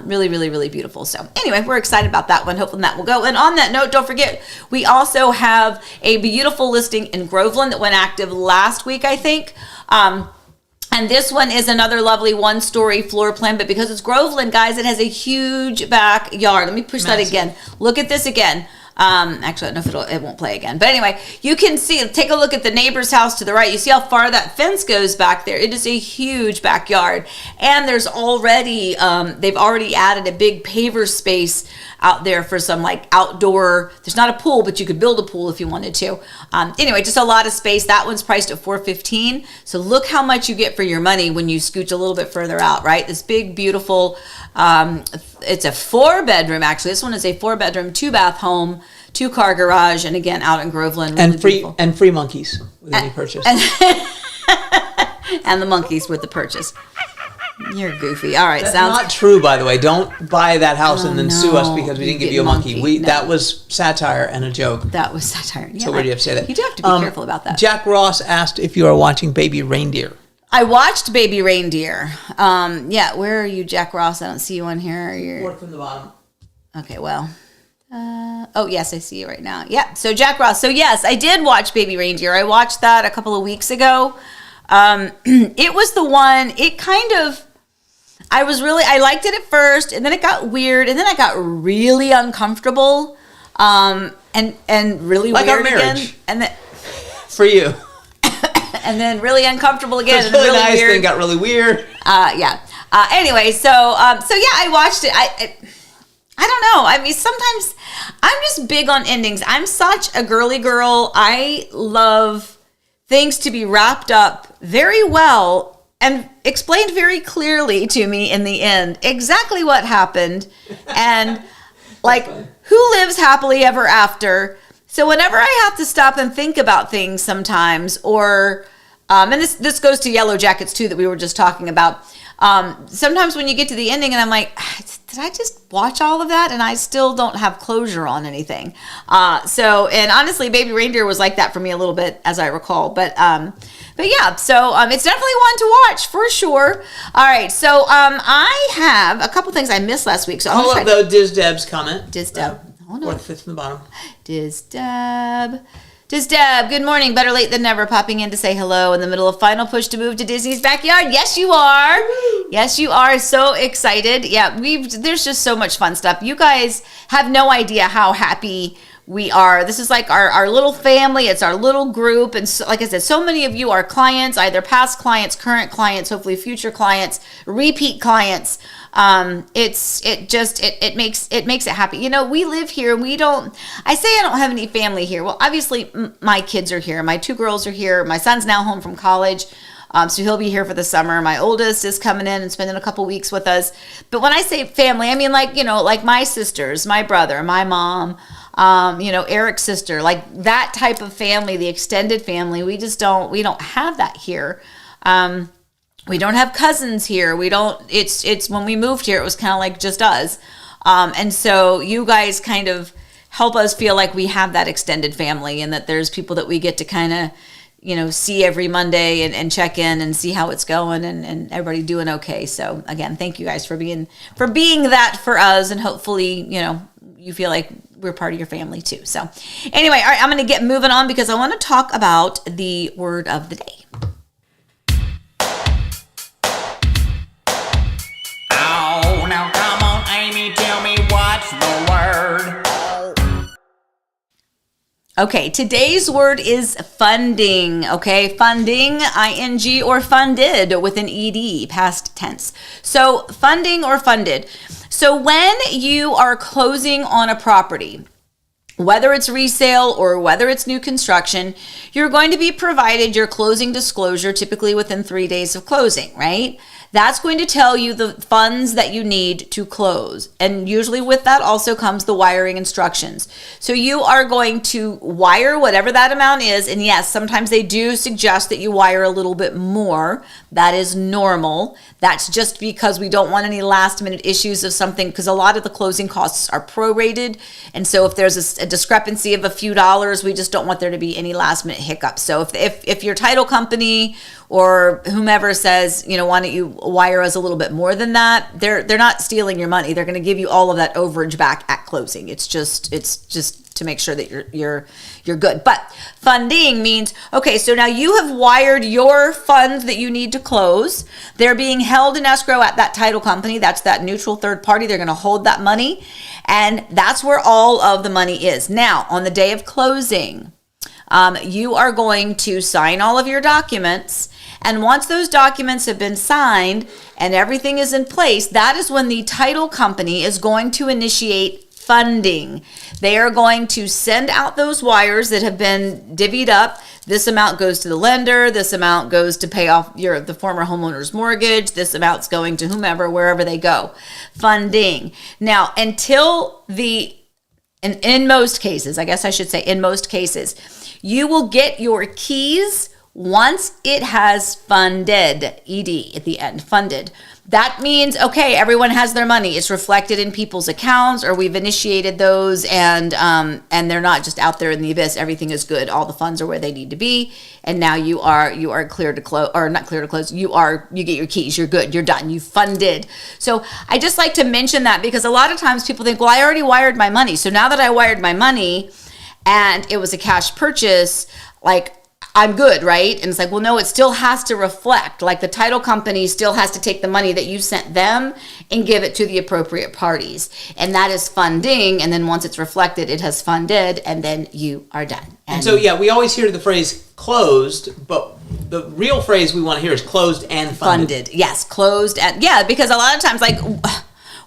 Really, really, really beautiful. So anyway, we're excited about that one. Hopefully that will go. And on that note, don't forget, we also have a beautiful listing in Groveland that went active last week, I think. And this one is another lovely 1-story floor plan, but because it's Groveland, guys, it has a huge backyard. Let me push that again. Look at this again. Actually, I don't know if it won't play again. But anyway, you can see, take a look at the neighbor's house to the right. You see how far that fence goes back there. It is a huge backyard. And there's already, they've already added a big paver space out there for some like outdoor, there's not a pool, but you could build a pool if you wanted to. Anyway, just a lot of space. That one's priced at $415. So look how much you get for your money when you scooch a little bit further out, right? This big, beautiful, it's a 4-bedroom, actually. This one is a 4-bedroom, 2-bath home, 2-car garage, and again, out in Groveland. Really and free monkeys with any purchase. And the monkeys with the purchase. You're goofy. All right, That's sounds not true, by the way. Don't buy that house and then sue us no. because we didn't You give you a get monkey. monkey. No. That was satire and a joke. That was satire. Yeah, So where do you have to say that? You do have to be careful about that. Jack Ross asked if you are watching Baby Reindeer. I watched Baby Reindeer. Yeah, where are you, Jack Ross? I don't see you on here. Fourth from the bottom. Okay, well. Oh, yes, I see you right now. Yeah, so Jack Ross. So, yes, I did watch Baby Reindeer. I watched that a couple of weeks ago. It was the one, it kind of, I liked it at first, and then it got weird, and then I got really uncomfortable, and really like weird our marriage. again. And then, for you. and then really uncomfortable again. It was really nice, weird. then got really weird. Yeah. Anyway, so yeah, I watched it. I don't know. I mean, sometimes I'm just big on endings. I'm such a girly girl. I love things to be wrapped up very well and explained very clearly to me in the end exactly what happened and like who lives happily ever after. So whenever I have to stop and think about things sometimes, or and this goes to Yellow Jackets too that we were just talking about. Sometimes when you get to the ending and I'm like, did I just watch all of that and I still don't have closure on anything? And honestly, Baby Reindeer was like that for me a little bit, as I recall. But yeah, so it's definitely one to watch for sure. All right, so I have a couple things I missed last week. So Hold up, though, Diz Deb's comment. Diz Deb. Hold on. Fourth, fifth from the bottom. Diz Deb, good morning. Better late than never. Popping in to say hello in the middle of final push to move to Disney's backyard. Yes, you are. Yes, you are. So excited. Yeah, there's just so much fun stuff. You guys have no idea how happy we are. This is like our little family. It's our little group. And so, like I said, so many of you are clients, either past clients, current clients, hopefully future clients, repeat clients. It makes it happy. You know, we live here. I say I don't have any family here. Well, obviously my kids are here. My two girls are here. My son's now home from college. So he'll be here for the summer. My oldest is coming in and spending a couple weeks with us. But when I say family, I mean like my sisters, my brother, my mom, Eric's sister, like that type of family, the extended family. We don't have that here. We don't have cousins here. It's when we moved here, it was kind of like just us. And so you guys kind of help us feel like we have that extended family and that there's people that we get to kind of, see every Monday and check in and see how it's going and everybody doing okay. So again, thank you guys for being that for us. And hopefully, you feel like we're part of your family too. So anyway, all right, I'm going to get moving on because I want to talk about the word of the day. Now come on, Amy, tell me what's the word. Okay, today's word is funding, okay? Funding, ing, or funded with an ed, past tense. So funding or funded. So when you are closing on a property, whether it's resale or whether it's new construction, you're going to be provided your closing disclosure typically within 3 days of closing, right? That's going to tell you the funds that you need to close. And usually with that also comes the wiring instructions. So you are going to wire whatever that amount is. And yes, sometimes they do suggest that you wire a little bit more. That is normal. That's just because we don't want any last minute issues of something, because a lot of the closing costs are prorated. And so if there's a discrepancy of a few dollars, we just don't want there to be any last minute hiccups. So if your title company or whomever says, why don't you wire us a little bit more than that, they're not stealing your money. They're going to give you all of that overage back at closing. It's just to make sure that you're good. But funding means, okay, so now you have wired your funds that you need to close. They're being held in escrow at that title company. That's that neutral third party. They're going to hold that money, and that's where all of the money is. Now, on the day of closing, you are going to sign all of your documents. And once those documents have been signed and everything is in place, that is when the title company is going to initiate funding. They are going to send out those wires that have been divvied up. This amount goes to the lender. This amount goes to pay off the former homeowner's mortgage. This amount's going to whomever, wherever they go. Funding. Now, in most cases, I guess I should say in most cases, you will get your keys once it has funded, ED at the end, funded, that means, okay, everyone has their money. It's reflected in people's accounts, or we've initiated those, and they're not just out there in the abyss. Everything is good. All the funds are where they need to be, and now you are clear to close, or not clear to close. You get your keys. You're good. You're done. You funded. So I just like to mention that, because a lot of times people think, well, I already wired my money. So now that I wired my money, and it was a cash purchase, like, I'm good, right? And it's like, well, no, it still has to reflect. Like, the title company still has to take the money that you sent them and give it to the appropriate parties. And that is funding. And then once it's reflected, it has funded, and then you are done. And so, yeah, we always hear the phrase closed, but the real phrase we want to hear is closed and funded. Yes, closed and, yeah, because a lot of times, like,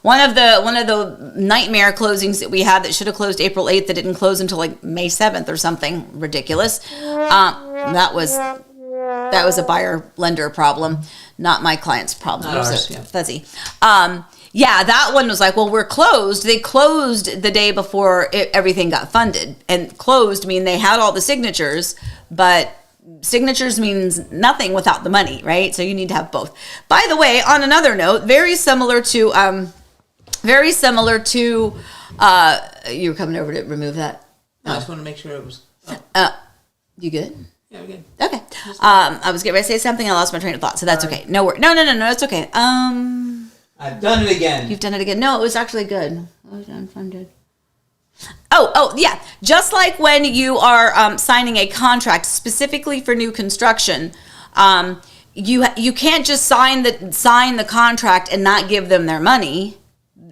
one of the nightmare closings that we had that should have closed April 8th that didn't close until like May 7th or something ridiculous. That was a buyer lender problem, not my client's problem. Not ours, yeah. Fuzzy. Yeah, that one was like, well, we're closed. They closed the day before everything got funded, and closed mean they had all the signatures, but signatures means nothing without the money, right? So you need to have both. By the way, on another note, very similar to you were coming over to remove that. No, I just want to make sure it was. You good? Yeah, we're good. Okay. I was getting ready to say something. I lost my train of thought, so that's okay. No worry. No, it's okay. I've done it again. You've done it again. No, it was actually good. I was unfunded. Oh, yeah. Just like when you are signing a contract specifically for new construction, you can't just sign the contract and not give them their money.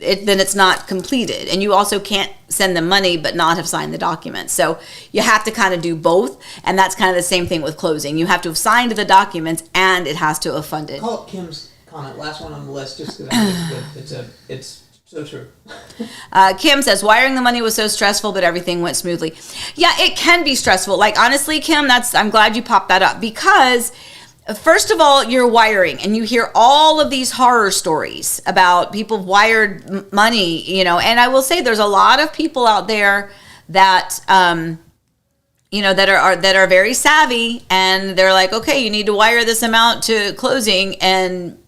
Then it's not completed, and you also can't send them money but not have signed the document. So you have to kind of do both, and that's kind of the same thing with closing. You have to have signed the documents, and it has to have funded. Call it Kim's comment, last one on the list, just because I think it's so true. Kim says, wiring the money was so stressful, but everything went smoothly. Yeah, it can be stressful. Like, honestly, Kim, I'm glad you popped that up, because first of all, you're wiring, and you hear all of these horror stories about people wired money, and I will say there's a lot of people out there that, that are very savvy, and they're like, okay, you need to wire this amount to closing, and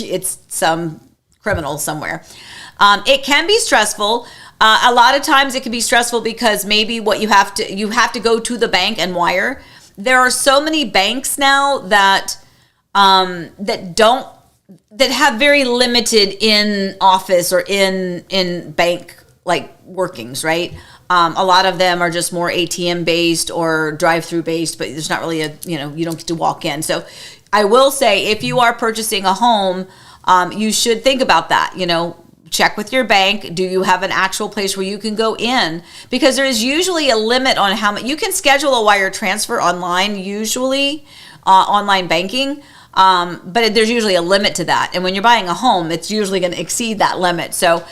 it's some criminal somewhere. It can be stressful. A lot of times it can be stressful because maybe you have to go to the bank and wire. There are so many banks now that have very limited in office or in bank like workings, right? A lot of them are just more ATM based or drive-through based, but there's not really you don't get to walk in. So I will say, if you are purchasing a home, you should think about that. Check with your bank. Do you have an actual place where you can go in? Because there is usually a limit on how much you can schedule a wire transfer online, usually online banking. But there's usually a limit to that. And when you're buying a home, it's usually going to exceed that limit. So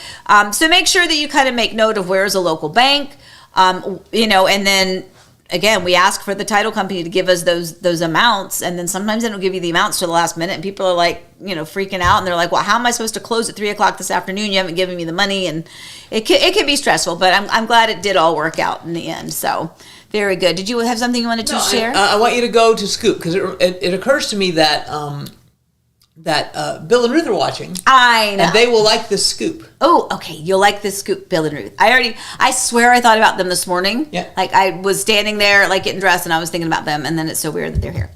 make sure that you kind of make note of where's a local bank, and then again, we ask for the title company to give us those amounts, and then sometimes they don't give you the amounts to the last minute, and people are like, freaking out, and they're like, well, how am I supposed to close at 3:00 this afternoon? You haven't given me the money, and it can be stressful, but I'm glad it did all work out in the end. So very good. Did you have something you wanted to share? I want you to go to Scoop, because it occurs to me that Bill and Ruth are watching. I know. And they will like this scoop. Oh, okay. You'll like this scoop, Bill and Ruth. I swear I thought about them this morning. Yeah. Like, I was standing there, like, getting dressed, and I was thinking about them, and then it's so weird that they're here.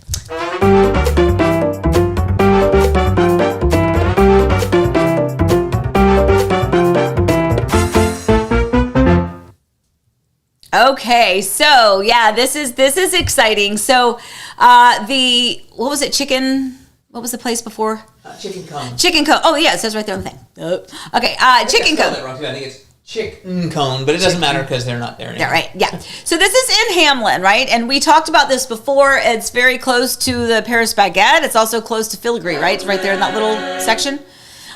Okay, so yeah, this is exciting. So what was it? What was the place before? Chicken Cone. Chicken Cone. Oh, yeah, it says right there on the thing. Okay, Chicken Cone. I think it's Chicken Cone, but it doesn't matter because they're not there anymore. Yeah, right, yeah. So this is in Hamlin, right? And we talked about this before. It's very close to the Paris Baguette. It's also close to Filigree, right? It's right there in that little section.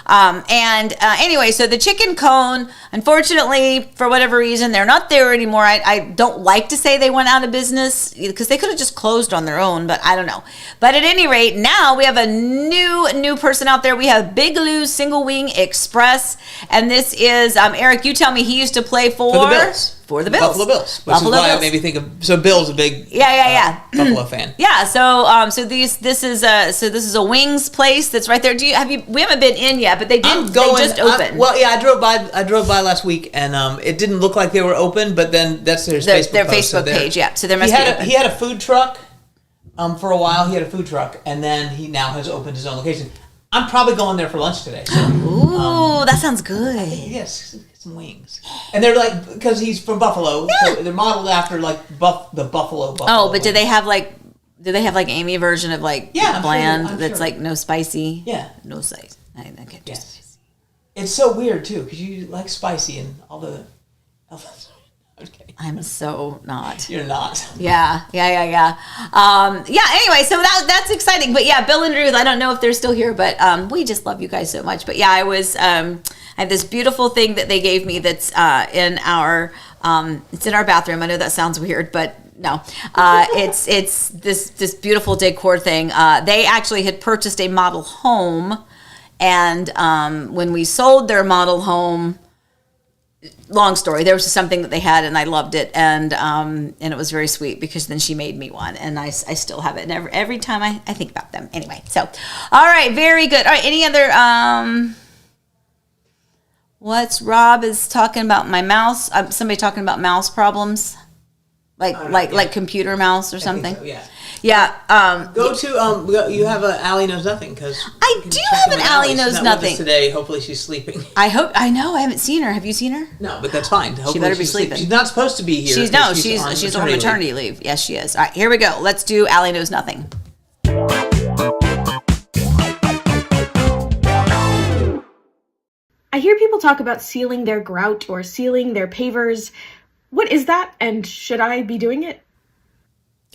Anyway, so the Chicken Cone, unfortunately, for whatever reason, they're not there anymore. I don't like to say they went out of business because they could have just closed on their own, but I don't know. But at any rate, now we have a new person out there. We have Big Lou's Single Wing Express, and this is Eric. You tell me, he used to play for the Bills. For the Bills. Buffalo Bills. Which is why it made me think of. So Bill's a big Buffalo fan. Yeah. So this is a wings place that's right there. We haven't been in yet, but they just opened. I drove by last week, and it didn't look like they were open, but then that's their Facebook page. Yeah. So there must be. He had a food truck. For a while, he had a food truck, and then he now has opened his own location. I'm probably going there for lunch today. So, ooh, that sounds good. Yes, some wings. And they're like, because he's from Buffalo, so they're modeled after like the Buffalo. Oh, but wings. do they have like Amy version of like bland that's like no spicy? Yeah, no spice. I can't do spicy. It's so weird too because you like spicy and all the. Okay. I'm so not. You're not. Yeah. Anyway, so that's exciting. But yeah, Bill and Ruth, I don't know if they're still here, but we just love you guys so much. But yeah, I have this beautiful thing that they gave me that's in our it's in our bathroom. I know that sounds weird, but no. It's this beautiful decor thing. They actually had purchased a model home, and when we sold their model home, long story, there was just something that they had and I loved it, and it was very sweet because then she made me one, and I still have it, and every time I think about them. Anyway, so all right, very good. All right, any other what's Rob is talking about my mouse? Somebody talking about mouse problems, like computer mouse or something. I think so, yeah. Yeah. Go to you have a Allie Knows Nothing because I do have an Allie Knows Nothing today. Hopefully she's sleeping. I know. I haven't seen her. Have you seen her? No, but that's fine. Hopefully she better be sleeping. She's not supposed to be here. She's on maternity leave. Yes, she is. All right, here we go. Let's do Allie Knows Nothing. I hear people talk about sealing their grout or sealing their pavers. What is that, and should I be doing it?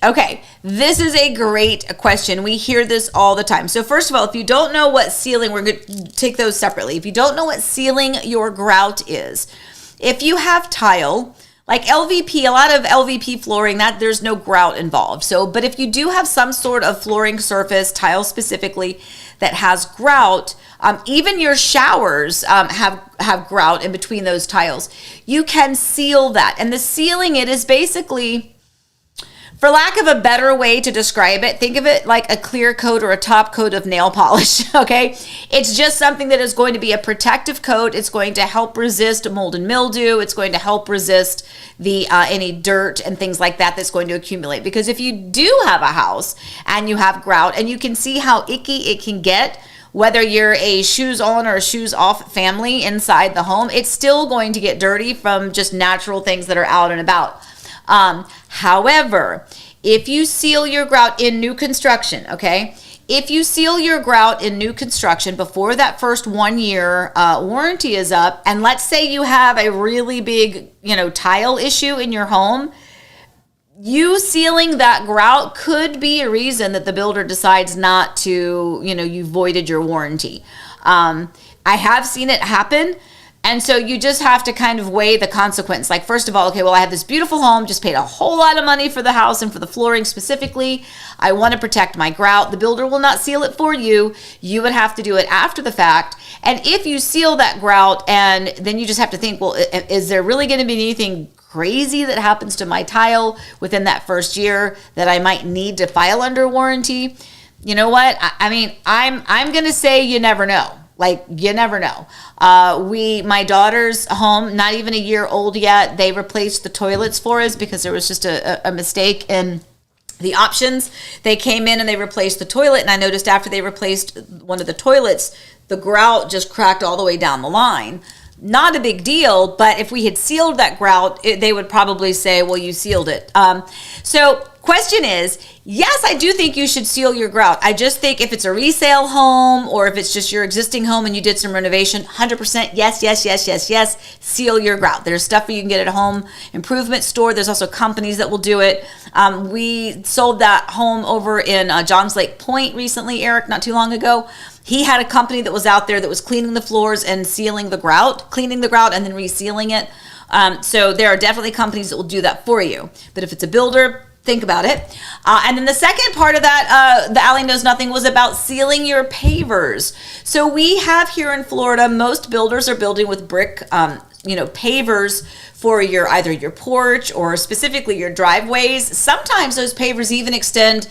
Okay, this is a great question. We hear this all the time. So first of all, if you don't know what sealing, we're going to take those separately. If you don't know what sealing your grout is, if you have tile, like LVP, a lot of LVP flooring, that there's no grout involved. So, but if you do have some sort of flooring surface, tile specifically, that has grout, even your showers have grout in between those tiles, you can seal that. And the sealing it is basically, for lack of a better way to describe it, think of it like a clear coat or a top coat of nail polish, okay? It's just something that is going to be a protective coat. It's going to help resist mold and mildew. It's going to help resist the any dirt and things like that that's going to accumulate. Because if you do have a house and you have grout, and you can see how icky it can get, whether you're a shoes on or a shoes off family inside the home, it's still going to get dirty from just natural things that are out and about. However, if you seal your grout in new construction, okay, if you seal your grout in new construction before that first 1 year warranty is up, and let's say you have a really big, tile issue in your home, you sealing that grout could be a reason that the builder decides not to, you voided your warranty. I have seen it happen. And so you just have to kind of weigh the consequence. Like, first of all, okay, well, I have this beautiful home, just paid a whole lot of money for the house and for the flooring specifically. I want to protect my grout. The builder will not seal it for you. You would have to do it after the fact. And if you seal that grout, and then you just have to think, well, is there really going to be anything crazy that happens to my tile within that first year that I might need to file under warranty? You know what? I'm going to say you never know. Like, you never know. My daughter's home, not even a year old yet, they replaced the toilets for us because there was just a mistake in the options. They came in and they replaced the toilet, and I noticed after they replaced one of the toilets, the grout just cracked all the way down the line. Not a big deal, but if we had sealed that grout, they would probably say, well, you sealed it. So question is, yes, I do think you should seal your grout. I just think if it's a resale home or if it's just your existing home and you did some renovation, 100% yes, seal your grout. There's stuff you can get at a home improvement store. There's also companies that will do it. We sold that home over in Johns Lake Point recently, Eric, not too long ago. He had a company that was out there that was cleaning the floors and sealing the grout, cleaning the grout and then resealing it. So there are definitely companies that will do that for you. But if it's a builder, think about it. And then the second part of that, the Allie Knows Nothing, was about sealing your pavers. So we have here in Florida, most builders are building with brick, pavers for your either your porch or specifically your driveways. Sometimes those pavers even extend,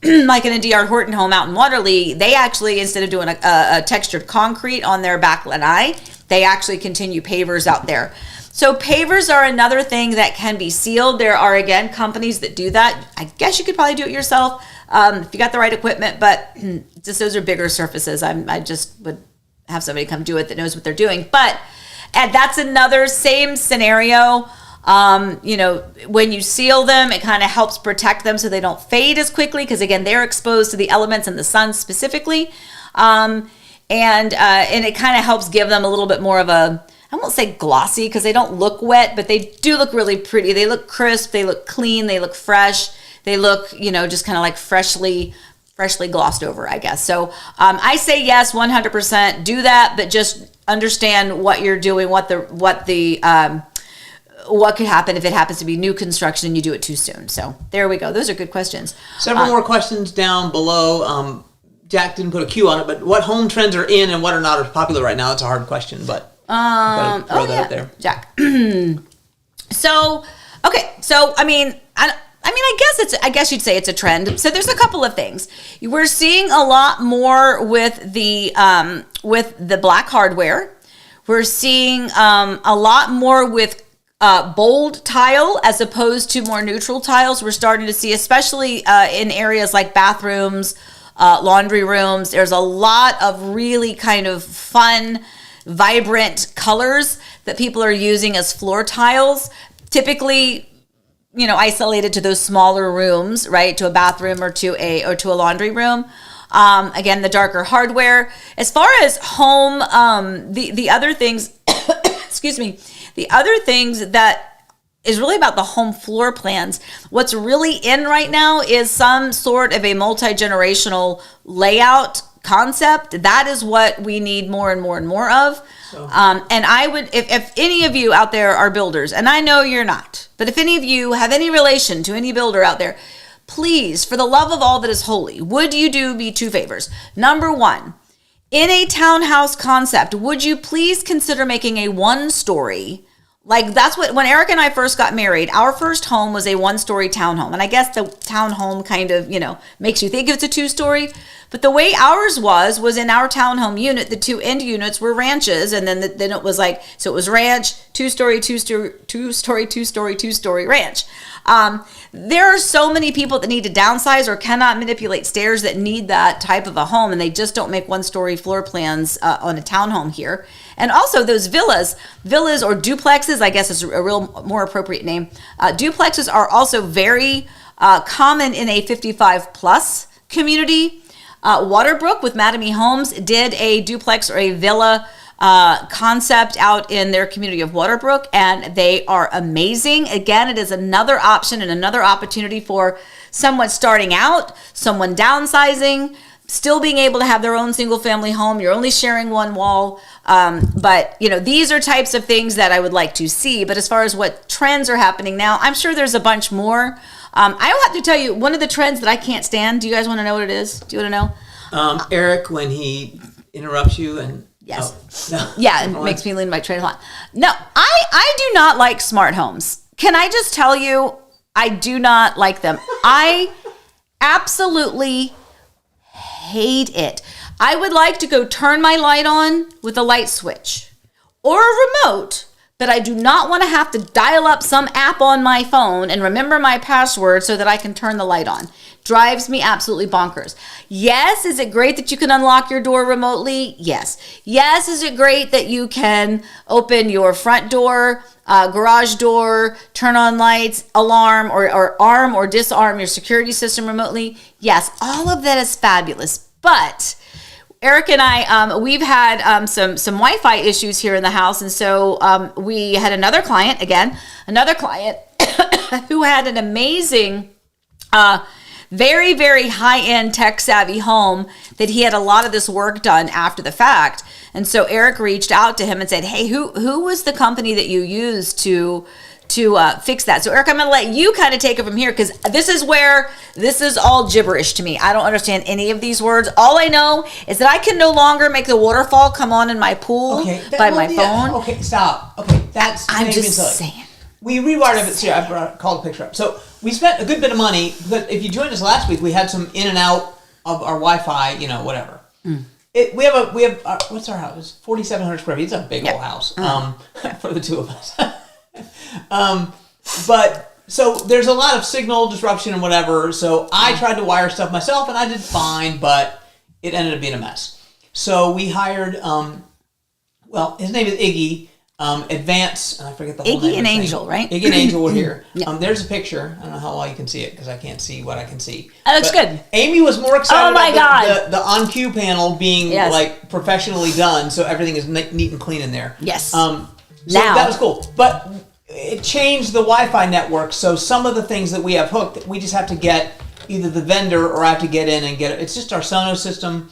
like in a D.R. Horton home out in Waterley, they actually, instead of doing a textured concrete on their back lanai, they actually continue pavers out there. So pavers are another thing that can be sealed. There are, again, companies that do that. I guess you could probably do it yourself if you got the right equipment, but just those are bigger surfaces. I just would have somebody come do it that knows what they're doing. But and that's another same scenario. When you seal them, it kind of helps protect them so they don't fade as quickly because, again, they're exposed to the elements and the sun specifically. And it kind of helps give them a little bit more of a, I won't say glossy because they don't look wet, but they do look really pretty. They look crisp. They look clean. They look fresh. They look, just kind of like freshly glossed over, I guess. So I say yes, 100% do that, but just understand what you're doing, what could happen if it happens to be new construction and you do it too soon. So there we go. Those are good questions. Several more questions down below. Jack didn't put a Q on it, but what home trends are in and what are not as popular right now? That's a hard question, but gotta throw that up there. Jack. So I guess you'd say it's a trend. So there's a couple of things. We're seeing a lot more with the black hardware. We're seeing a lot more with bold tile as opposed to more neutral tiles. We're starting to see, especially in areas like bathrooms, laundry rooms, there's a lot of really kind of fun, vibrant colors that people are using as floor tiles. Typically, isolated to those smaller rooms, right? To a bathroom or to a laundry room. Again, the darker hardware. As far as home, the other things, excuse me, the other things that is really about the home floor plans. What's really in right now is some sort of a multi-generational layout concept. That is what we need more and more and more of. And I would, if any of you out there are builders, and I know you're not, but if any of you have any relation to any builder out there, please, for the love of all that is holy, would you do me two favors? Number one, in a townhouse concept, would you please consider making a one-story? Like that's what, when Eric and I first got married, our first home was a one-story townhome. And I guess the townhome kind of, makes you think it's a two-story. But the way ours was in our townhome unit, the two end units were ranches. And then it was like, so it was ranch, two-story, two-story ranch. There are so many people that need to downsize or cannot manipulate stairs that need that type of a home. And they just don't make one-story floor plans on a townhome here. And also those villas or duplexes, I guess is a real more appropriate name. Duplexes are also very common in a 55 plus community. Waterbrook with Mattamy Homes did a duplex or a villa concept out in their community of Waterbrook, and they are amazing. Again, it is another option and another opportunity for someone starting out, someone downsizing, still being able to have their own single family home. You're only sharing one wall. But these are types of things that I would like to see. But as far as what trends are happening now, I'm sure there's a bunch more. I will have to tell you, one of the trends that I can't stand, do you guys want to know what it is? Do you want to know? Eric, when he interrupts you and... Yes. Oh, no. Yeah, it makes me lean my train of thought. No, I do not like smart homes. Can I just tell you, I do not like them. I absolutely hate it. I would like to go turn my light on with a light switch or a remote, but I do not want to have to dial up some app on my phone and remember my password so that I can turn the light on. Drives me absolutely bonkers. Yes, is it great that you can unlock your door remotely? Yes. Yes, is it great that you can open your front door, garage door, turn on lights, alarm, or arm or disarm your security system remotely? Yes, all of that is fabulous. But Eric and I, we've had some Wi-Fi issues here in the house. And so we had another client who had an amazing, very, very high-end tech-savvy home that he had a lot of this work done after the fact. And so Eric reached out to him and said, hey, who was the company that you used to fix that? So Eric, I'm going to let you kind of take it from here because this is all gibberish to me. I don't understand any of these words. All I know is that I can no longer make the waterfall come on in my pool by my phone. Okay, stop. Okay, that's I'm just saying. we rewired it. See, called a picture up. So we spent a good bit of money. But if you joined us last week, we had some in and out of our Wi-Fi. Whatever. We have what's our house? It's 4,700 square feet. It's a big old house. For the two of us. But so there's a lot of signal disruption and whatever. So I tried to wire stuff myself, and I did fine, but it ended up being a mess. So we hired, his name is Iggy, Advance, and I forget the whole name. Iggy and Angel, right? Iggy and Angel were here. Yeah. There's a picture. I don't know how well you can see it because I can't see what I can see. That looks good. Amy was more excited my about the on-cue panel being Yes. like professionally done, so everything is neat and clean in there. Yes. So Now. that was cool. But it changed the Wi-Fi network, so some of the things that we have hooked, we just have to get either the vendor or I have to get in and get it. It's just our Sonos system,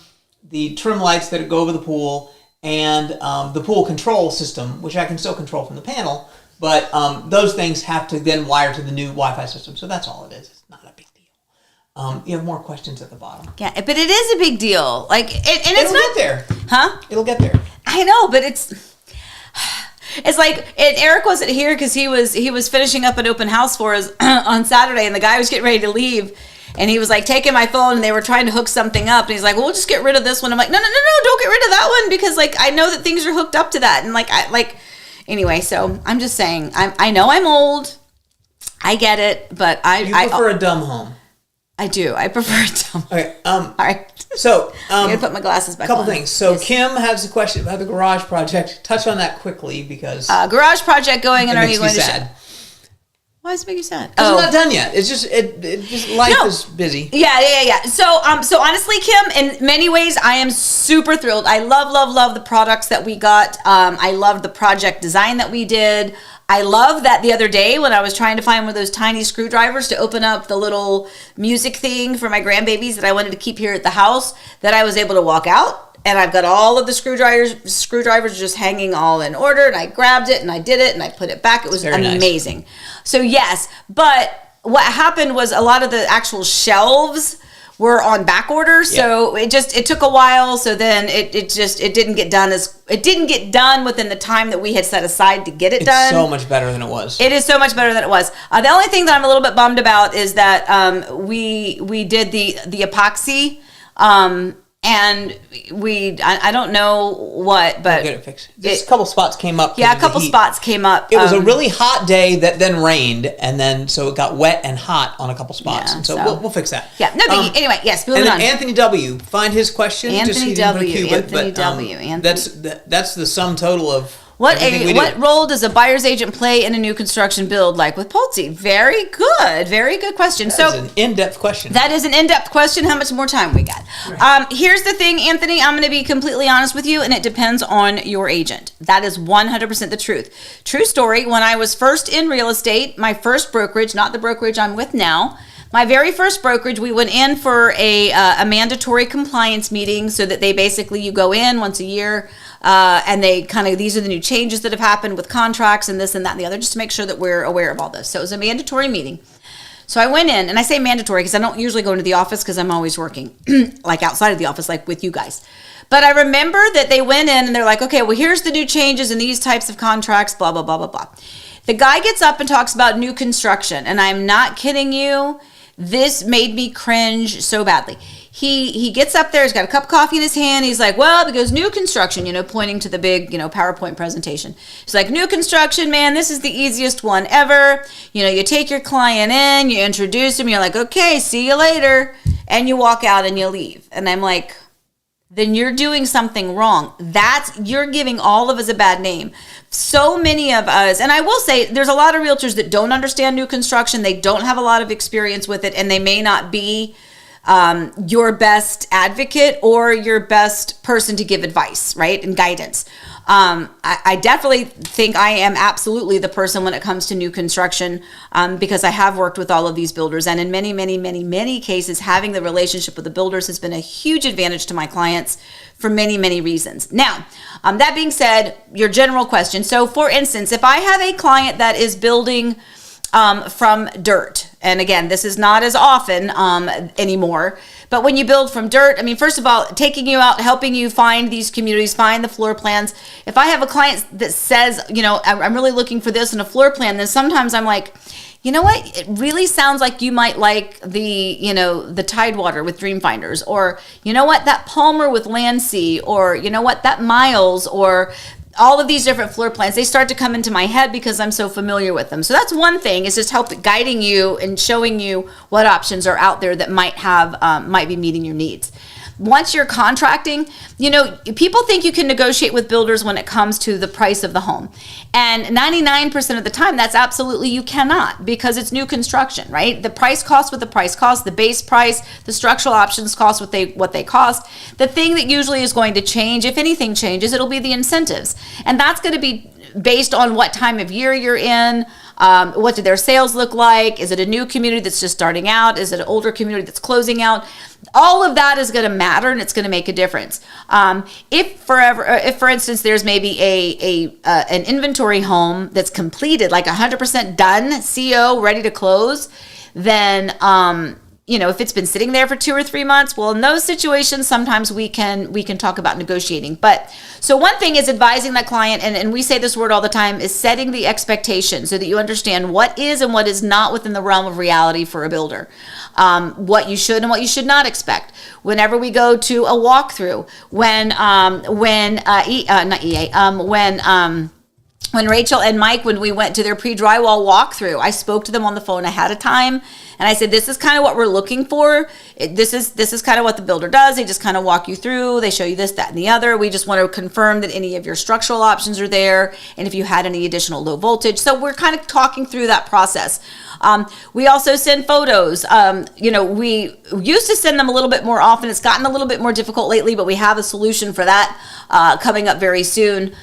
the trim lights that go over the pool, and the pool control system, which I can still control from the panel, but those things have to then wire to the new Wi-Fi system. So that's all it is. It's not a big deal. You have more questions at the bottom. Yeah, but it is a big deal. Like, It'll get there. Huh? It'll get there. I know, but it's like, and Eric wasn't here because he was finishing up an open house for us on Saturday, and the guy was getting ready to leave, and he was like taking my phone, and they were trying to hook something up, and he's like, well, we'll just get rid of this one. I'm like, no, don't get rid of that one, because like I know that things are hooked up to that, and anyway. So I'm just saying, I know I'm old, I get it, but You prefer a dumb home. I do. I prefer a dumb. Okay. All right. So I'm gonna put my glasses back on. Couple things. So Yes. Kim has a question about the garage project. Touch on that quickly because Garage project going, and it are makes you me going to? sad. Why does it make you sad? Because we're not done yet. It's just life is busy. Yeah. So honestly, Kim, in many ways, I am super thrilled. I love the products that we got. I love the project design that we did. I love that the other day when I was trying to find one of those tiny screwdrivers to open up the little music thing for my grandbabies that I wanted to keep here at the house, that I was able to walk out, and I've got all of the screwdrivers just hanging all in order, and I grabbed it and I did it and I put it back. It was Very amazing. Nice. So yes, but what happened was a lot of the actual shelves were on back order, so it took a while. So then it didn't get done within the time that we had set aside to get it done. It's so much better than it was. It is so much better than it was. The only thing that I'm a little bit bummed about is that we did the epoxy, and I don't know what, but We'll get it fixed. Just a couple spots came up. Yeah, a couple spots came up. It was a really hot day that then rained, and then so it got wet and hot on a couple spots. Yeah, and so we'll fix that. Yeah, no biggie. Anyway, yes, moving and then on. Anthony W. Find his question. Anthony W. Anthony W. That's the sum total of What everything we do. role does a buyer's agent play in a new construction build, like with Pulte? Very good question. That is an in-depth question. That is an in-depth question. How much more time we got? Right. Here's the thing, Anthony. I'm going to be completely honest with you, and it depends on your agent. That is 100% the truth. True story. When I was first in real estate, my first brokerage, not the brokerage I'm with now, my very first brokerage, we went in for a mandatory compliance meeting, so that you go in once a year, and they these are the new changes that have happened with contracts and this and that and the other, just to make sure that we're aware of all this. So it was a mandatory meeting. So I went in, and I say mandatory because I don't usually go into the office because I'm always working, like outside of the office, like with you guys. But I remember that they went in and they're like, okay, well, here's the new changes in these types of contracts, blah, blah, blah, blah, blah. The guy gets up and talks about new construction, and I'm not kidding you. This made me cringe so badly. He gets up there, he's got a cup of coffee in his hand. He's like, well, because new construction, pointing to the big, PowerPoint presentation. He's like, new construction, man, this is the easiest one ever. You take your client in, you introduce him, you're like, okay, see you later. And you walk out and you leave. And I'm like, then you're doing something wrong. You're giving all of us a bad name. So many of us, and I will say, there's a lot of realtors that don't understand new construction. They don't have a lot of experience with it, and they may not be your best advocate or your best person to give advice, right, and guidance. I definitely think I am absolutely the person when it comes to new construction, because I have worked with all of these builders, and in many, many, many, many cases, having the relationship with the builders has been a huge advantage to my clients for many, many reasons. Now, that being said, your general question. So for instance, if I have a client that is building from dirt. And again, this is not as often anymore. But when you build from dirt, I mean, first of all, taking you out, helping you find these communities, find the floor plans. If I have a client that says, you know, I'm really looking for this in a floor plan, then sometimes I'm like, you know what? It really sounds like you might like the, you know, the Tidewater with Dreamfinders, or you know what, that Palmer with Landsea, or you know what, that Miles, or all of these different floor plans. They start to come into my head because I'm so familiar with them. So that's one thing, is just guiding you and showing you what options are out there that might be meeting your needs. Once you're contracting, you know, people think you can negotiate with builders when it comes to the price of the home. And 99% of the time, that's absolutely, you cannot, because it's new construction, right? The price costs what the price costs, the base price, the structural options cost what they cost. The thing that usually is going to change, if anything changes, it'll be the incentives. And that's going to be based on what time of year you're in. What do their sales look like? Is it a new community that's just starting out? Is it an older community that's closing out? All of that is going to matter, and it's going to make a difference. If for instance, there's maybe an inventory home that's completed, like 100% done, CO, ready to close, then you know, if it's been sitting there for 2 or 3 months, well, in those situations, sometimes we can talk about negotiating. But so one thing is advising that client, and we say this word all the time, is setting the expectation so that you understand what is and what is not within the realm of reality for a builder. What you should and what you should not expect. Whenever we go to a walkthrough, when Rachel and Mike, when we went to their pre-drywall walkthrough, I spoke to them on the phone ahead of time, and I said, this is kind of what we're looking for. This is kind of what the builder does. They just kind of walk you through. They show you this, that, and the other. We just want to confirm that any of your structural options are there, and if you had any additional low voltage. So we're kind of talking through that process. We also send photos. You know, we used to send them a little bit more often. It's gotten a little bit more difficult lately, but we have a solution for that coming up very soon.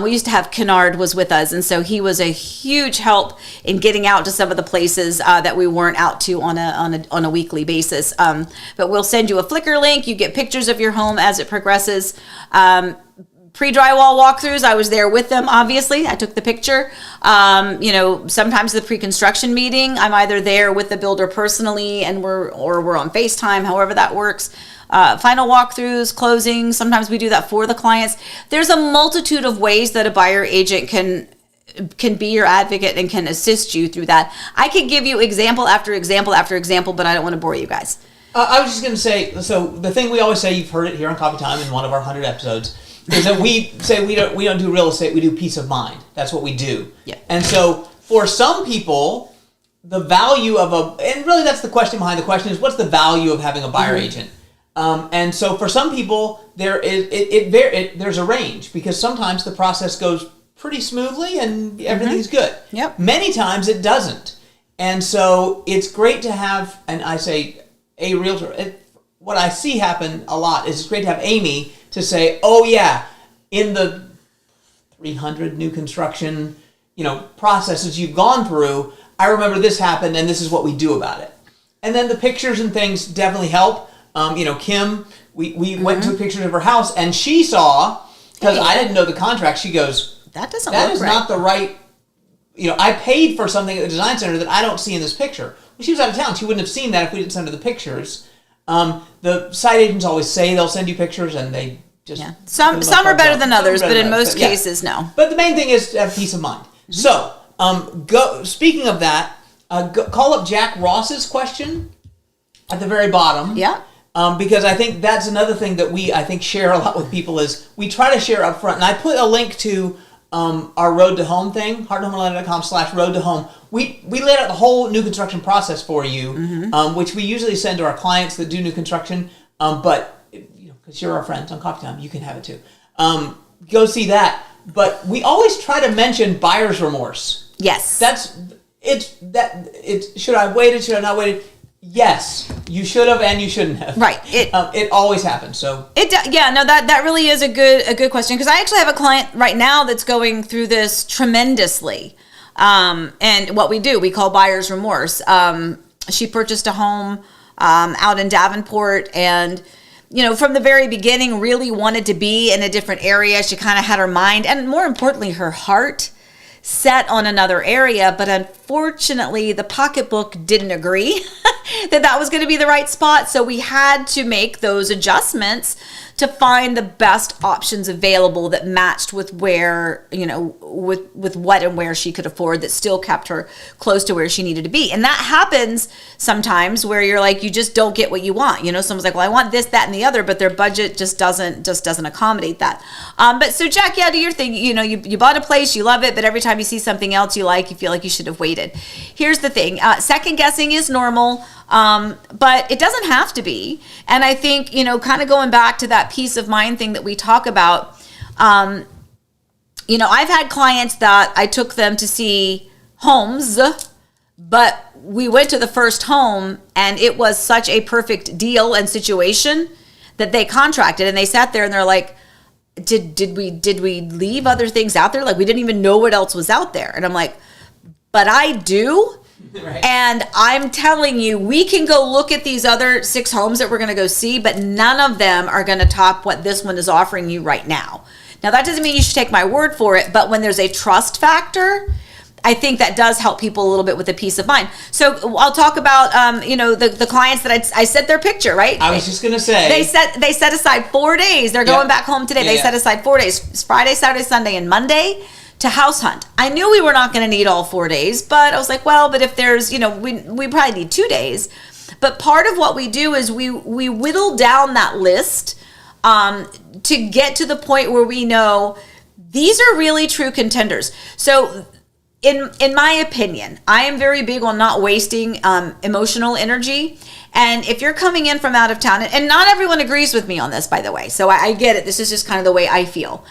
We used to have Kennard was with us, and so he was a huge help in getting out to some of the places that we weren't out to on a weekly basis. But we'll send you a Flickr link. You get pictures of your home as it progresses. Pre-drywall walkthroughs, I was there with them, obviously. I took the picture. You know, sometimes the pre-construction meeting, I'm either there with the builder personally and we're on FaceTime, however that works. Final walkthroughs, closings, sometimes we do that for the clients. There's a multitude of ways that a buyer agent can be your advocate and can assist you through that. I could give you example after example after example, but I don't want to bore you guys. I was just going to say, so the thing we always say, you've heard it here on Coffee Time in one of our 100 episodes, is that we say we don't do real estate, we do peace of mind. That's what we do. Yeah. And so for some people, the value of and really that's the question behind the question, is what's the value of having a buyer agent? And so for some people, there's a range, because sometimes the process goes pretty smoothly and everything's good. Yep. Many times it doesn't. And so it's great to have, and I say a realtor, what I see happen a lot is it's great to have Amy to say, oh yeah, in the 300 new construction, processes you've gone through, I remember this happened and this is what we do about it. And then the pictures and things definitely help. Kim, we went to pictures of her house and she saw, because I didn't know the contract, she goes, that is right. Not the right, I paid for something at the design center that I don't see in this picture. Well, she was out of town. She wouldn't have seen that if we didn't send her the pictures. The site agents always say they'll send you pictures and they just... Yeah. Some are better than others, but in most cases, no. But the main thing is to have peace of mind. Mm-hmm. So, speaking of that, call up Jack Ross's question at the very bottom. Yeah. Because I think that's another thing that I think share a lot with people is we try to share up front. And I put a link to our Road to Home thing, heartandhomeatlanta.com/road to home. We laid out the whole new construction process for you, which we usually send to our clients that do new construction. But because you're our friends on Coffee Time, you can have it too. Go see that. But we always try to mention buyer's remorse. Yes. Should I have waited? Should I not waited? Yes, you should have and you shouldn't have. Right. It always happens. So that really is a good question, because I actually have a client right now that's going through this tremendously. And what we call buyer's remorse. She purchased a home out in Davenport, and from the very beginning really wanted to be in a different area. She kind of had her mind and more importantly her heart set on another area, but unfortunately, the pocketbook didn't agree that was going to be the right spot. So we had to make those adjustments to find the best options available that matched with where, with what and where she could afford, that still kept her close to where she needed to be. And that happens sometimes where you're like, you just don't get what you want. Someone's like, well, I want this, that, and the other, but their budget just doesn't accommodate that. But so Jack, do your thing. You bought a place, you love it, but every time you see something else you like, you feel like you should have waited. Here's the thing. Second guessing is normal. But it doesn't have to be. And I think, kind of going back to that peace of mind thing that we talk about, I've had clients that I took them to see homes, but we went to the first home and it was such a perfect deal and situation that they contracted, and they sat there and they're like, did we leave other things out there? Like, we didn't even know what else was out there. And I'm like, but I do. Right. And I'm telling you, we can go look at these other 6 homes that we're going to go see, but none of them are going to top what this one is offering you right now. Now, that doesn't mean you should take my word for it, but when there's a trust factor, I think that does help people a little bit with the peace of mind. So I'll talk about, the clients that I set their picture, right? I was just going to say. They set aside 4 days. They're going back home today. They set aside 4 days. It's Friday, Saturday, Sunday, and Monday to house hunt. I knew we were not going to need all 4 days, but I was like, well, but if there's, we probably need 2 days. But part of what we do is we whittle down that list to get to the point where we know these are really true contenders. So in my opinion, I am very big on not wasting emotional energy. And if you're coming in from out of town, and not everyone agrees with me on this, by the way, so I get it. This is just kind of the way I feel.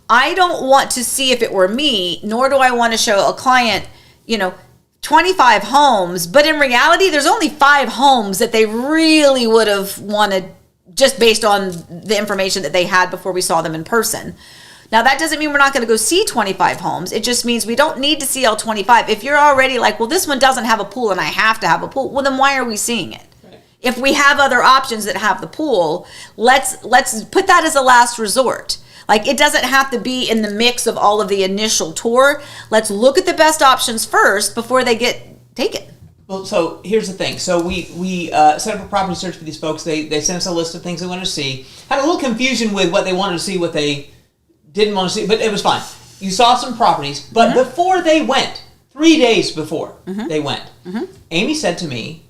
I don't want to see, if it were me, nor do I want to show a client, 25 homes, but in reality, there's only 5 homes that they really would have wanted just based on the information that they had before we saw them in person. Now, that doesn't mean we're not going to go see 25 homes. It just means we don't need to see all 25. If you're already like, well, this one doesn't have a pool and I have to have a pool, well, then why are we seeing it? Right. If we have other options that have the pool, let's put that as a last resort. Like, it doesn't have to be in the mix of all of the initial tour. Let's look at the best options first before they get taken. Well, so here's the thing. So we set up a property search for these folks. They sent us a list of things they wanted to see. Had a little confusion with what they wanted to see, what they didn't want to see, but it was fine. You saw some properties, but before they went, 3 days before they went, Amy said to me,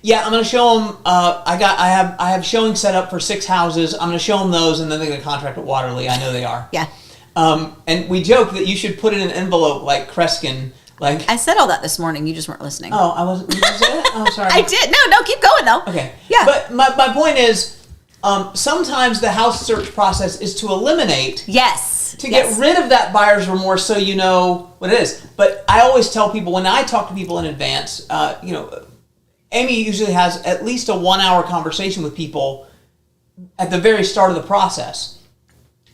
yeah, I'm going to show them. I have showing set up for 6 houses. I'm going to show them those, and then they're going to contract at Waterley. I know they are. Yeah. And we joke that you should put in an envelope like Kreskin. Like, I said all that this morning. You just weren't listening. Oh, I wasn't. Did you say that? Oh, sorry. I did. No, keep going though. Okay. Yeah. But my point is, sometimes the house search process is to eliminate. Yes. To get rid of that buyer's remorse, so you know what it is. But I always tell people, when I talk to people in advance, Amy usually has at least a 1-hour conversation with people at the very start of the process.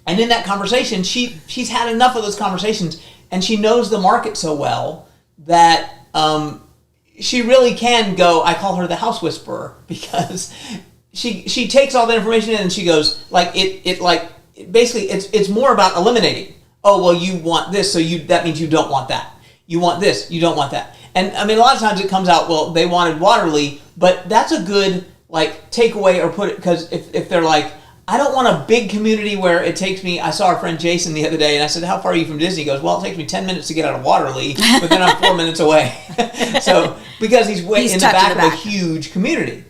And in that conversation, she's had enough of those conversations, and she knows the market so well that she really can go, I call her the house whisperer, because she takes all the information in and she goes, basically it's more about eliminating. Oh, well, you want this, so that means you don't want that. You want this, you don't want that. And I mean, a lot of times it comes out, well, they wanted Waterley, but that's a good takeaway, or put it, because if they're like, I don't want a big community where it takes me. I saw our friend Jason the other day, and I said, how far are you from Disney? He goes, well, it takes me 10 minutes to get out of Waterley, but then I'm 4 minutes away. So, because he's way in the back of a huge community.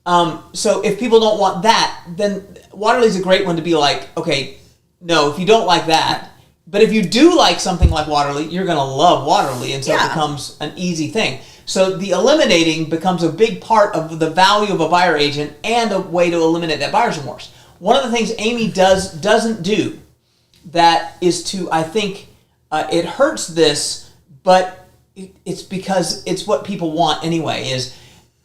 So if people don't want that, then Waterley's a great one to be like, okay, no, if you don't like that, but if you do like something like Waterley, you're going to love Waterley, and so it becomes an easy thing. So the eliminating becomes a big part of the value of a buyer agent and a way to eliminate that buyer's remorse. One of the things Amy doesn't do that is to, I think, it hurts this, but it's because it's what people want anyway, is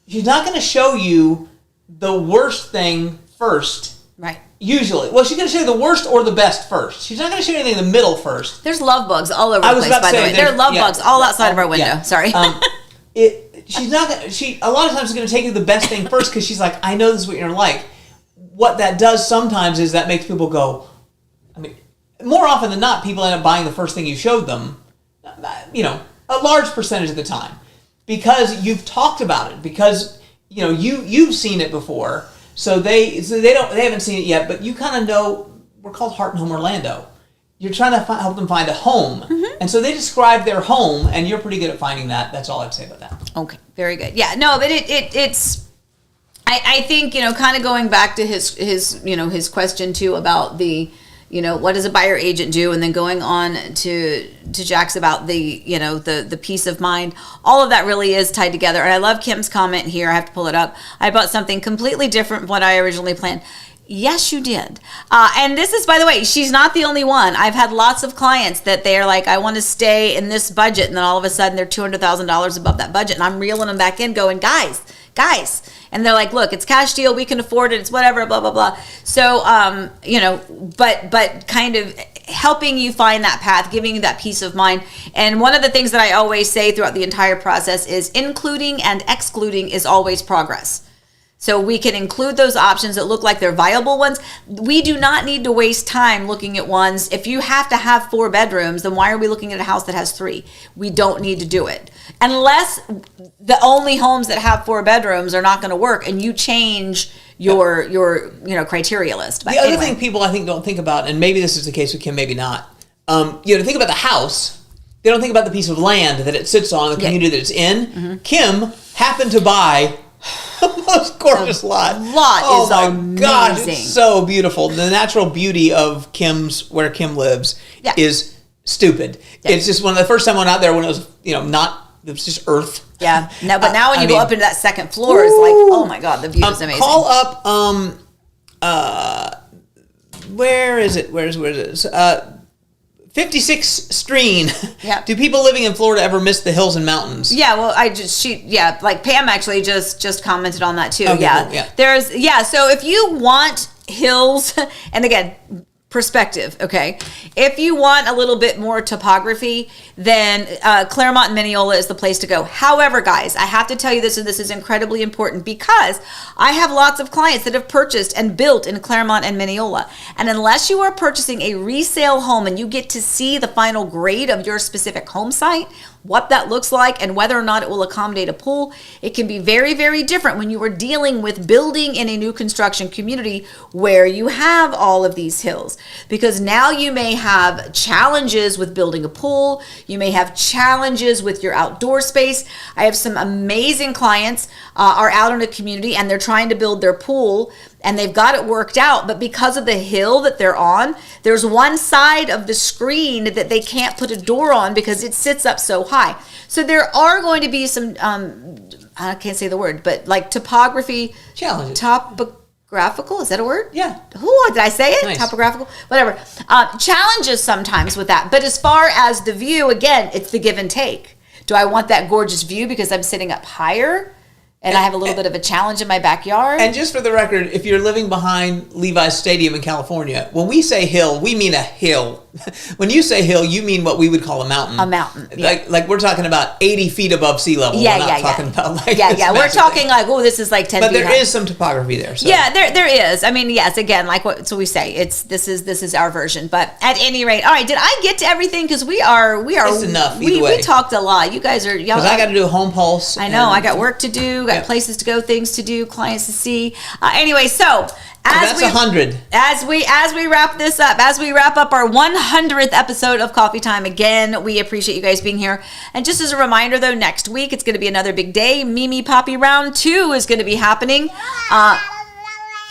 she's not going to show you the worst thing first. Right. Usually. Well, she's going to show you the worst or the best first. She's not going to show you anything in the middle first. There's love bugs all over the place, by the way. There are love bugs all outside of our window. Yeah. Sorry. She's not going to, a lot of times is going to take you the best thing first, because she's like, I know this is what you're like. What that does sometimes is that makes people go, I mean, more often than not, people end up buying the first thing you showed them. A a large percentage of the time, because you've talked about it, because you've seen it before, so they haven't seen it yet, but you kind of know. We're called Heart and Home Orlando. You're trying to help them find a home, and so they describe their home, and you're pretty good at finding that. That's all I'd say about that. Okay, very good. Yeah, no, but it's. I think kind of going back to his question too about the. What does a buyer agent do? And then going on to Jack's about the peace of mind. All of that really is tied together. And I love Kim's comment here. I have to pull it up. I bought something completely different from what I originally planned. Yes, you did. And this is, by the way, she's not the only one. I've had lots of clients that they're like, I want to stay in this budget. And then all of a sudden they're $200,000 above that budget. And I'm reeling them back in going, guys. And they're like, look, it's cash deal. We can afford it. It's whatever, blah, blah, blah. So, but kind of helping you find that path, giving you that peace of mind. And one of the things that I always say throughout the entire process is including and excluding is always progress. So we can include those options that look like they're viable ones. We do not need to waste time looking at ones. If you have to have 4 bedrooms, then why are we looking at a house that has 3? We don't need to do it. Unless the only homes that have 4 bedrooms are not going to work and you change your criteria list. But the other thing people I think don't think about, and maybe this is the case with Kim, maybe not, think about the house. They don't think about the piece of land that it sits on, the community that it's in. Mm-hmm. Kim happened to buy the most gorgeous lot. Is amazing. God, it's so beautiful. The natural beauty of where Kim lives is stupid. Yeah. It's just the first time I went out there when it was, it was just earth. Yeah. No, but now when you go up into that second floor, it's like, oh my God, the view is amazing. Call up, where is it? 56 Streen. Yeah. Do people living in Florida ever miss the hills and mountains? Yeah, well, like Pam actually just commented on that too. Okay, yeah. Cool, so if you want hills, and again, perspective, okay? If you want a little bit more topography, then Claremont and Mineola is the place to go. However, guys, I have to tell you this, and this is incredibly important because I have lots of clients that have purchased and built in Claremont and Mineola. And unless you are purchasing a resale home and you get to see the final grade of your specific home site, what that looks like and whether or not it will accommodate a pool, it can be very, very different when you are dealing with building in a new construction community where you have all of these hills. Because now you may have challenges with building a pool, you may have challenges with your outdoor space. I have some amazing clients are out in a community and they're trying to build their pool and they've got it worked out, but because of the hill that they're on, there's one side of the screen that they can't put a door on because it sits up so high. So there are going to be some, I can't say the word, but like topography. Challenges. Topographical, is that a word? Yeah. Did I say it? Nice. Topographical, whatever. Challenges sometimes with that. But as far as the view, again, it's the give and take. Do I want that gorgeous view because I'm sitting up higher? And I have a little bit of a challenge in my backyard. And just for the record, if you're living behind Levi's Stadium in California, when we say hill, we mean a hill. When you say hill, you mean what we would call a mountain. A mountain. Yeah. Like we're talking about 80 feet above sea level. Yeah, we're not talking about like we're talking like, this is like 10 but feet there high. is some topography there. So. Yeah, there is. I mean, yes, again, like what we say, this is our version. But at any rate, all right, did I get to everything? Because we are it's enough either way. We talked a lot. You guys are because I got to do a home pulse. I know. I got work to do, got places to go, things to do, clients to see. Anyway, so that's 100. As we wrap this up, as we wrap up our 100th episode of Coffee Time, again, we appreciate you guys being here. And just as a reminder, though, next week it's going to be another big day. Mimi Poppy Round 2 is going to be happening.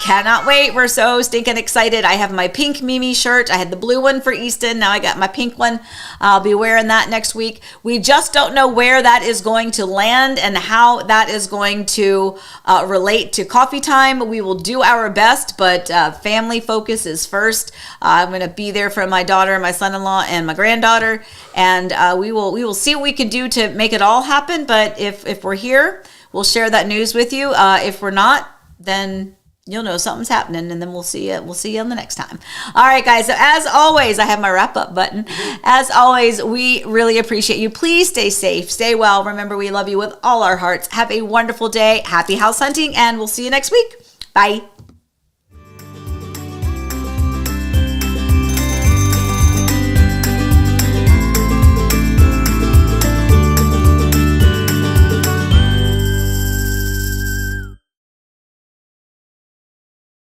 Cannot wait. We're so stinking excited. I have my pink Mimi shirt. I had the blue one for Easton. Now I got my pink one. I'll be wearing that next week. We just don't know where that is going to land and how that is going to relate to Coffee Time. We will do our best, but family focus is first. I'm going to be there for my daughter, my son-in-law, and my granddaughter, and we will see what we can do to make it all happen. But if we're here, we'll share that news with you. If we're not, then you'll know something's happening, and then we'll see you on the next time. All right, guys. So as always, I have my wrap up button. As always, we really appreciate you. Please stay safe, stay well. Remember, we love you with all our hearts. Have a wonderful day. Happy house hunting, and we'll see you next week. Bye.